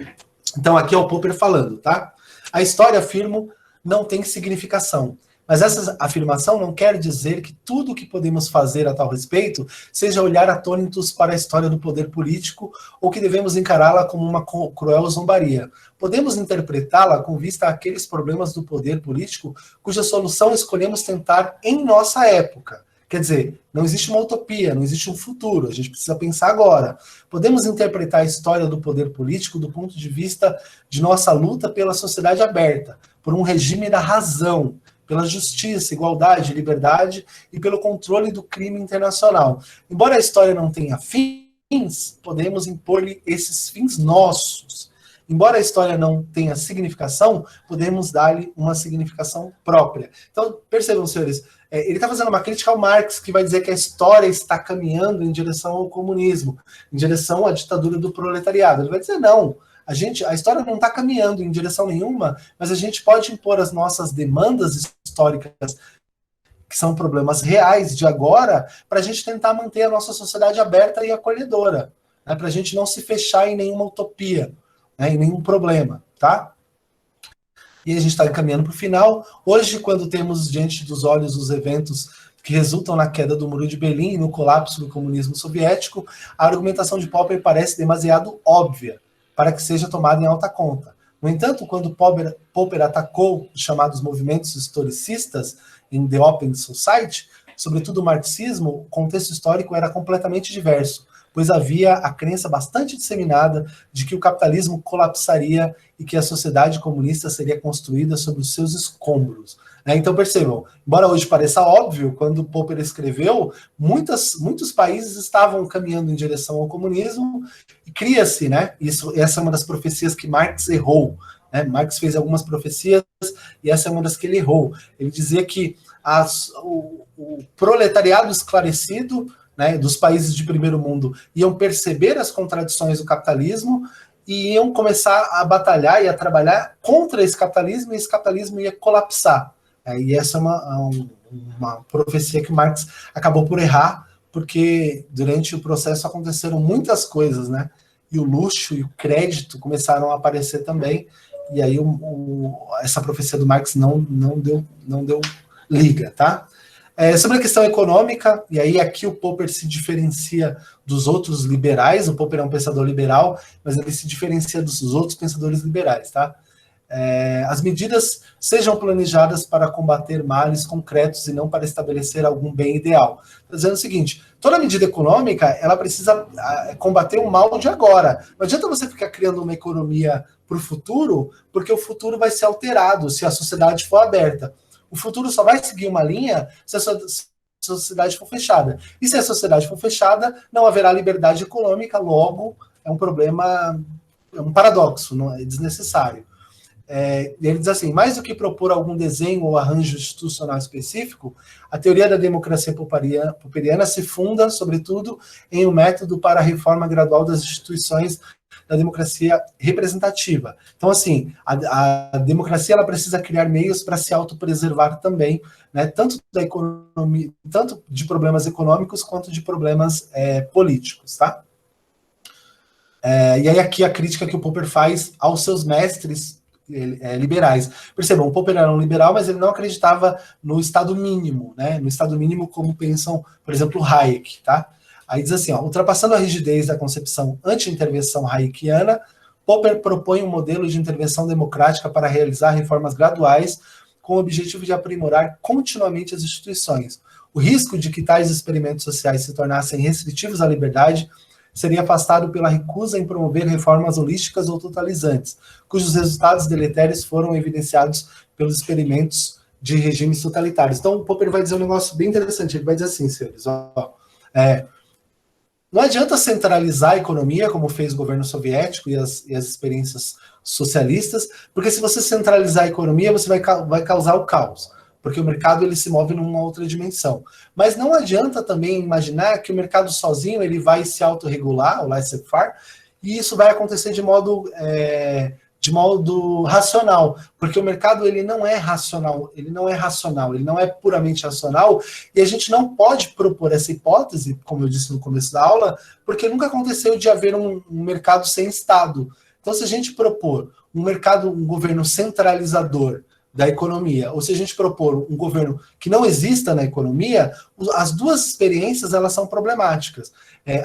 Então aqui é o Popper falando, tá? A história, afirmo, não tem significação. Mas essa afirmação não quer dizer que tudo o que podemos fazer a tal respeito seja olhar atônitos para a história do poder político ou que devemos encará-la como uma cruel zombaria. Podemos interpretá-la com vista àqueles problemas do poder político cuja solução escolhemos tentar em nossa época. Quer dizer, não existe uma utopia, não existe um futuro, a gente precisa pensar agora. Podemos interpretar a história do poder político do ponto de vista de nossa luta pela sociedade aberta, por um regime da razão, pela justiça, igualdade, liberdade e pelo controle do crime internacional. Embora a história não tenha fins, podemos impor-lhe esses fins nossos. Embora a história não tenha significação, podemos dar-lhe uma significação própria. Então, percebam, senhores, ele está fazendo uma crítica ao Marx, que vai dizer que a história está caminhando em direção ao comunismo, em direção à ditadura do proletariado. Ele vai dizer, não, a história não está caminhando em direção nenhuma, mas a gente pode impor as nossas demandas históricas, que são problemas reais de agora, para a gente tentar manter a nossa sociedade aberta e acolhedora, né, para a gente não se fechar em nenhuma utopia, né, em nenhum problema, tá? E a gente está encaminhando para o final. Hoje, quando temos diante dos olhos os eventos que resultam na queda do Muro de Berlim e no colapso do comunismo soviético, a argumentação de Popper parece demasiado óbvia para que seja tomada em alta conta. No entanto, quando Popper atacou os chamados movimentos historicistas em The Open Society, sobretudo o marxismo, o contexto histórico era completamente diverso, pois havia a crença bastante disseminada de que o capitalismo colapsaria e que a sociedade comunista seria construída sobre os seus escombros. Então percebam, embora hoje pareça óbvio, quando Popper escreveu, muitos países estavam caminhando em direção ao comunismo e cria-se, né? Essa é uma das profecias que Marx errou. Né? Marx fez algumas profecias e essa é uma das que ele errou. Ele dizia que o proletariado esclarecido, né, dos países de primeiro mundo iam perceber as contradições do capitalismo e iam começar a batalhar e a trabalhar contra esse capitalismo, e esse capitalismo ia colapsar. E essa é uma profecia que Marx acabou por errar, porque durante o processo aconteceram muitas coisas, né? E o luxo e o crédito começaram a aparecer também, e aí essa profecia do Marx não deu liga, tá? Sobre a questão econômica, e aí aqui o Popper se diferencia dos outros liberais. O Popper é um pensador liberal, mas ele se diferencia dos outros pensadores liberais, tá? As medidas sejam planejadas para combater males concretos e não para estabelecer algum bem ideal. Está dizendo o seguinte, toda medida econômica, ela precisa combater o mal de agora. Não adianta você ficar criando uma economia para o futuro, porque o futuro vai ser alterado se a sociedade for aberta. O futuro só vai seguir uma linha se a sociedade for fechada. E se a sociedade for fechada, não haverá liberdade econômica, logo é um problema, é um paradoxo, não é desnecessário. Ele diz assim, mais do que propor algum desenho ou arranjo institucional específico, a teoria da democracia popperiana se funda, sobretudo, em um método para a reforma gradual das instituições da democracia representativa. Então, assim, a democracia ela precisa criar meios para se autopreservar também, né, tanto da economia, tanto de problemas econômicos quanto de problemas políticos, tá? E aí aqui a crítica que o Popper faz aos seus mestres liberais. Percebam, o Popper era um liberal, mas ele não acreditava no Estado mínimo, né? No Estado mínimo como pensam, por exemplo, Hayek, tá? Aí diz assim, ultrapassando a rigidez da concepção anti-intervenção hayekiana, Popper propõe um modelo de intervenção democrática para realizar reformas graduais com o objetivo de aprimorar continuamente as instituições. O risco de que tais experimentos sociais se tornassem restritivos à liberdade seria afastado pela recusa em promover reformas holísticas ou totalizantes, cujos resultados deletérios foram evidenciados pelos experimentos de regimes totalitários. Então, o Popper vai dizer um negócio bem interessante. Ele vai dizer assim, senhores, Não adianta centralizar a economia, como fez o governo soviético e as experiências socialistas, porque se você centralizar a economia, você vai causar o caos, porque o mercado ele se move numa outra dimensão. Mas não adianta também imaginar que o mercado sozinho ele vai se autorregular, o laissez-faire, e isso vai acontecer de modo racional, porque o mercado ele não é racional, ele não é puramente racional, e a gente não pode propor essa hipótese, como eu disse no começo da aula, porque nunca aconteceu de haver um mercado sem Estado. Então, se a gente propor um governo centralizador da economia, ou se a gente propor um governo que não exista na economia, as duas experiências elas são problemáticas.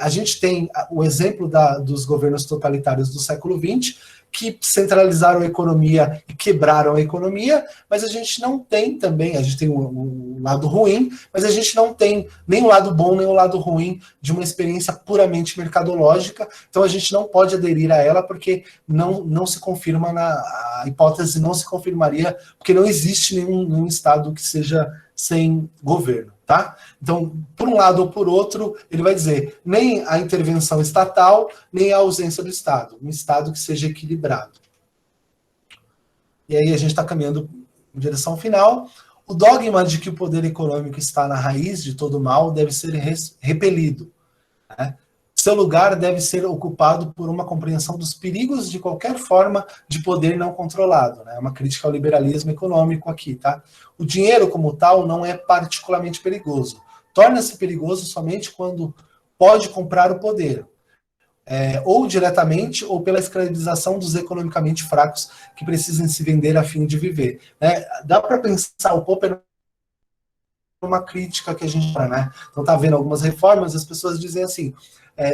A gente tem o exemplo dos governos totalitários do século XX, que centralizaram a economia e quebraram a economia, mas a gente não tem também, a gente tem um lado ruim, mas a gente não tem nem o lado bom, nem o lado ruim de uma experiência puramente mercadológica, então a gente não pode aderir a ela porque não se confirma, a hipótese não se confirmaria, porque não existe nenhum Estado que seja sem governo, tá? Então, por um lado ou por outro, ele vai dizer nem a intervenção estatal, nem a ausência do Estado. Um Estado que seja equilibrado. E aí a gente está caminhando em direção final. O dogma de que o poder econômico está na raiz de todo mal deve ser repelido, né? Seu lugar deve ser ocupado por uma compreensão dos perigos de qualquer forma de poder não controlado, né? Uma crítica ao liberalismo econômico aqui, tá? O dinheiro, como tal, não é particularmente perigoso. Torna-se perigoso somente quando pode comprar o poder, ou diretamente, ou pela escravização dos economicamente fracos que precisam se vender a fim de viver, né? Dá para pensar o Popper uma crítica que a gente faz, né? Então tá vendo algumas reformas, as pessoas dizem assim,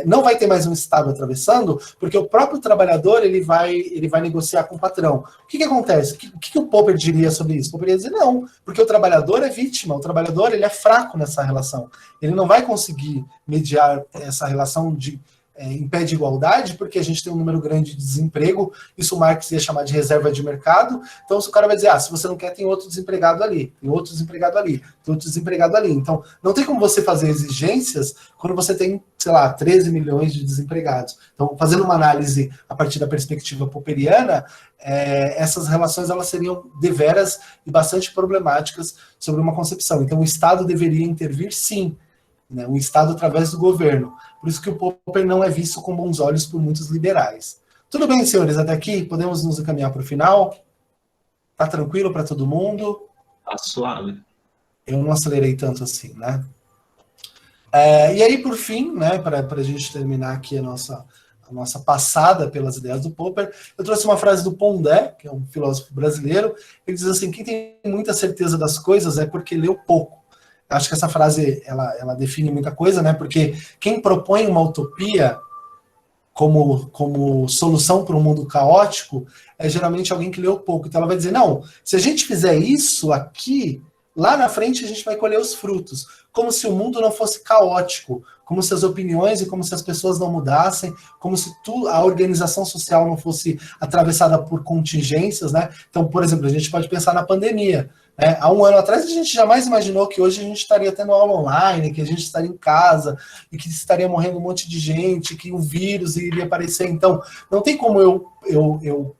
não vai ter mais um Estado atravessando, porque o próprio trabalhador ele vai negociar com o patrão. O que acontece? O que o Popper diria sobre isso? O Popper ia dizer não, porque o trabalhador é vítima, o trabalhador ele é fraco nessa relação. Ele não vai conseguir mediar essa relação em pé de igualdade, porque a gente tem um número grande de desemprego, isso o Marx ia chamar de reserva de mercado, então o cara vai dizer, se você não quer, tem outro desempregado ali, tem outro desempregado ali, tem outro desempregado ali. Então, não tem como você fazer exigências quando você tem, sei lá, 13 milhões de desempregados. Então, fazendo uma análise a partir da perspectiva popperiana, essas relações elas seriam deveras e bastante problemáticas sobre uma concepção. Então, o Estado deveria intervir, sim, né, um Estado através do governo. Por isso que o Popper não é visto com bons olhos por muitos liberais. Tudo bem, senhores, até aqui? Podemos nos encaminhar para o final? Tá tranquilo para todo mundo? Tá suave. Eu não acelerei tanto assim, né? E aí, por fim, né, para a gente terminar aqui a nossa passada pelas ideias do Popper, eu trouxe uma frase do Pondé, que é um filósofo brasileiro. Ele diz assim, quem tem muita certeza das coisas é porque leu pouco. Acho que essa frase, ela define muita coisa, né? Porque quem propõe uma utopia como solução para um mundo caótico é geralmente alguém que leu pouco. Então ela vai dizer, não, se a gente fizer isso aqui, lá na frente a gente vai colher os frutos. Como se o mundo não fosse caótico, como se as opiniões e como se as pessoas não mudassem, como se a organização social não fosse atravessada por contingências, né? Então, por exemplo, a gente pode pensar na pandemia. Há um ano atrás a gente jamais imaginou que hoje a gente estaria tendo aula online, que a gente estaria em casa e que estaria morrendo um monte de gente, que o vírus iria aparecer. Então, não tem como eu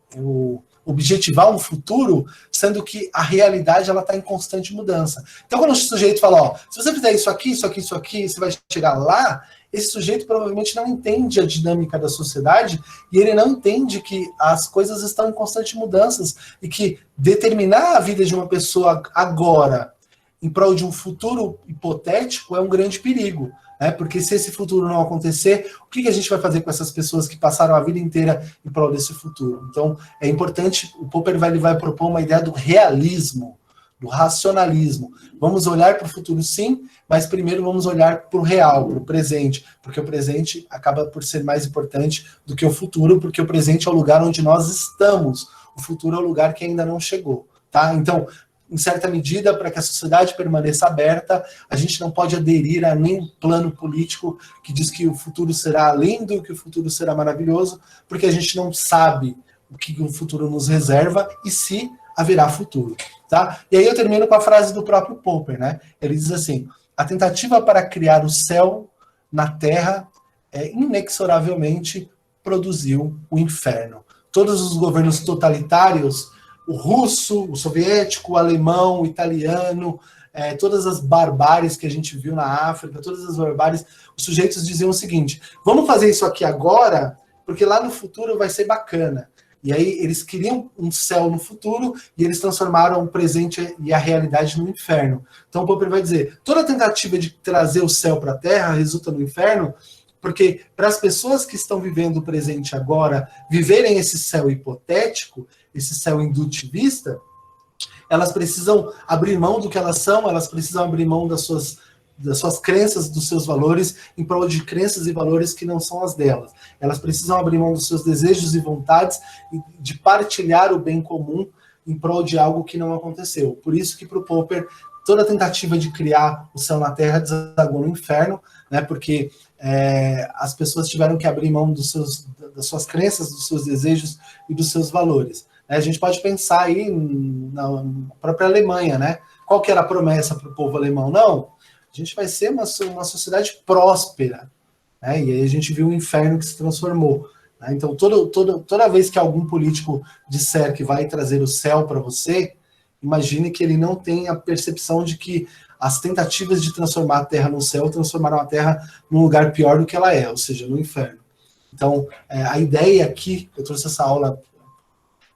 objetivar um futuro, sendo que a realidade ela está em constante mudança. Então, quando o sujeito fala, se você fizer isso aqui, isso aqui, isso aqui, você vai chegar lá, esse sujeito provavelmente não entende a dinâmica da sociedade e ele não entende que as coisas estão em constante mudanças e que determinar a vida de uma pessoa agora em prol de um futuro hipotético é um grande perigo, né? Porque se esse futuro não acontecer, o que a gente vai fazer com essas pessoas que passaram a vida inteira em prol desse futuro? Então, é importante, o Popper vai propor uma ideia do realismo, do racionalismo. Vamos olhar para o futuro, sim, mas primeiro vamos olhar para o real, para o presente, porque o presente acaba por ser mais importante do que o futuro, porque o presente é o lugar onde nós estamos, o futuro é o lugar que ainda não chegou, tá? Então, em certa medida, para que a sociedade permaneça aberta, a gente não pode aderir a nenhum plano político que diz que o futuro será lindo, que o futuro será maravilhoso, porque a gente não sabe o que o futuro nos reserva e se haverá futuro, tá? E aí eu termino com a frase do próprio Popper, né? Ele diz assim, a tentativa para criar o céu na Terra inexoravelmente produziu o inferno. Todos os governos totalitários, o russo, o soviético, o alemão, o italiano, todas as barbáries que a gente viu na África, todas as barbáries, os sujeitos diziam o seguinte: vamos fazer isso aqui agora, porque lá no futuro vai ser bacana. E aí eles queriam um céu no futuro e eles transformaram o presente e a realidade no inferno. Então o Popper vai dizer, toda tentativa de trazer o céu para a Terra resulta no inferno, porque para as pessoas que estão vivendo o presente agora, viverem esse céu hipotético, esse céu indutivista, elas precisam abrir mão do que elas são, elas precisam abrir mão das suas crenças, dos seus valores, em prol de crenças e valores que não são as delas. Elas precisam abrir mão dos seus desejos e vontades, de partilhar o bem comum em prol de algo que não aconteceu. Por isso que para o Popper, toda tentativa de criar o céu na Terra desagou no inferno, né, porque as pessoas tiveram que abrir mão das suas crenças, dos seus desejos e dos seus valores. A gente pode pensar aí na própria Alemanha, né? Qual que era a promessa para o povo alemão? Não, a gente vai ser uma sociedade próspera, né? E aí a gente viu o inferno que se transformou, né? Então, toda vez que algum político disser que vai trazer o céu para você, imagine que ele não tem a percepção de que as tentativas de transformar a Terra no céu transformaram a Terra num lugar pior do que ela é, ou seja, no inferno. Então, a ideia aqui, eu trouxe essa aula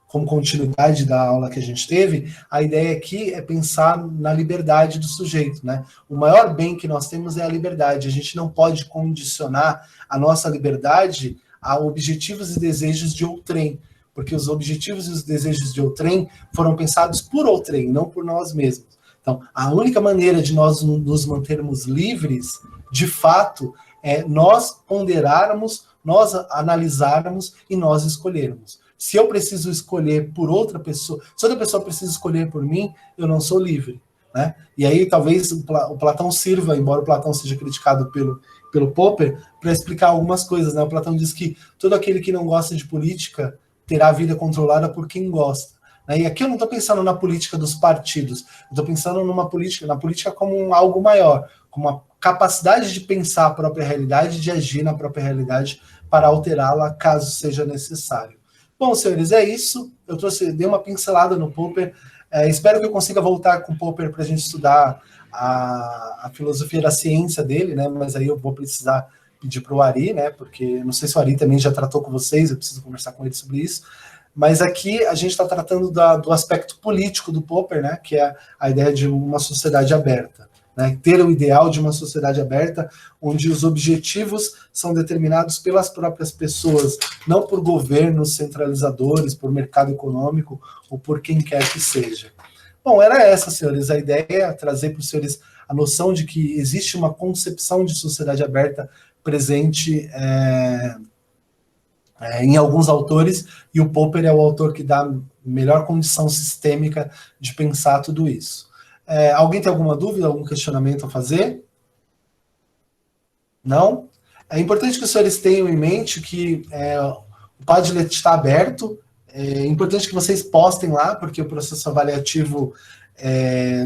como continuidade da aula que a gente teve, a ideia aqui é pensar na liberdade do sujeito, né? O maior bem que nós temos é a liberdade. A gente não pode condicionar a nossa liberdade a objetivos e desejos de outrem, porque os objetivos e os desejos de outrem foram pensados por outrem, não por nós mesmos. Então, a única maneira de nós nos mantermos livres, de fato, é nós ponderarmos, nós analisarmos e nós escolhermos. Se eu preciso escolher por outra pessoa, se outra pessoa precisa escolher por mim, eu não sou livre, né? E aí talvez o Platão sirva, embora o Platão seja criticado pelo Popper, para explicar algumas coisas, né? O Platão diz que todo aquele que não gosta de política terá a vida controlada por quem gosta. Né? E aqui eu não estou pensando na política dos partidos, eu estou pensando na política como algo maior, como uma capacidade de pensar a própria realidade, de agir na própria realidade para alterá-la caso seja necessário. Bom, senhores, é isso. Eu dei uma pincelada no Popper. Espero que eu consiga voltar com o Popper para a gente estudar a filosofia da ciência dele, né? Mas aí eu vou precisar pedir para o Ari, né? Porque não sei se o Ari também já tratou com vocês, eu preciso conversar com ele sobre isso. Mas aqui a gente está tratando do aspecto político do Popper, né? Que é a ideia de uma sociedade aberta. Né, ter o ideal de uma sociedade aberta, onde os objetivos são determinados pelas próprias pessoas, não por governos centralizadores, por mercado econômico ou por quem quer que seja. Bom, era essa, senhores, a ideia, trazer para os senhores a noção de que existe uma concepção de sociedade aberta presente em alguns autores, e o Popper é o autor que dá melhor condição sistêmica de pensar tudo isso. Alguém tem alguma dúvida, algum questionamento a fazer? Não? É importante que os senhores tenham em mente que o Padlet está aberto, é importante que vocês postem lá, porque o processo avaliativo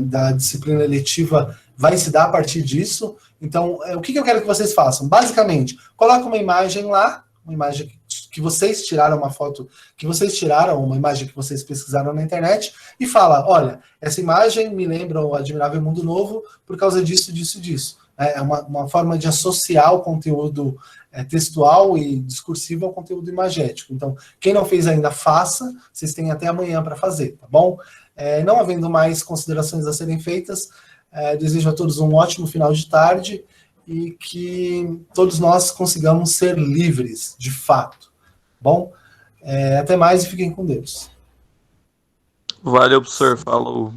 da disciplina eletiva vai se dar a partir disso. Então, o que eu quero que vocês façam? Basicamente, coloca uma imagem lá, uma imagem que vocês tiraram, uma foto que vocês tiraram, uma imagem que vocês pesquisaram na internet, e fala, olha, essa imagem me lembra o Admirável Mundo Novo por causa disso, disso, disso. É uma forma de associar o conteúdo textual e discursivo ao conteúdo imagético. Então, quem não fez ainda, faça, vocês têm até amanhã para fazer, tá bom? Não havendo mais considerações a serem feitas, desejo a todos um ótimo final de tarde e que todos nós consigamos ser livres, de fato. Bom, até mais e fiquem com Deus. Valeu, professor. Falou.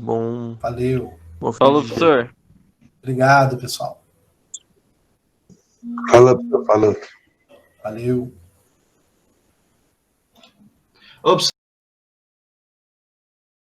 Valeu. Falou, professor. Obrigado, pessoal. Falou. Valeu. Ops.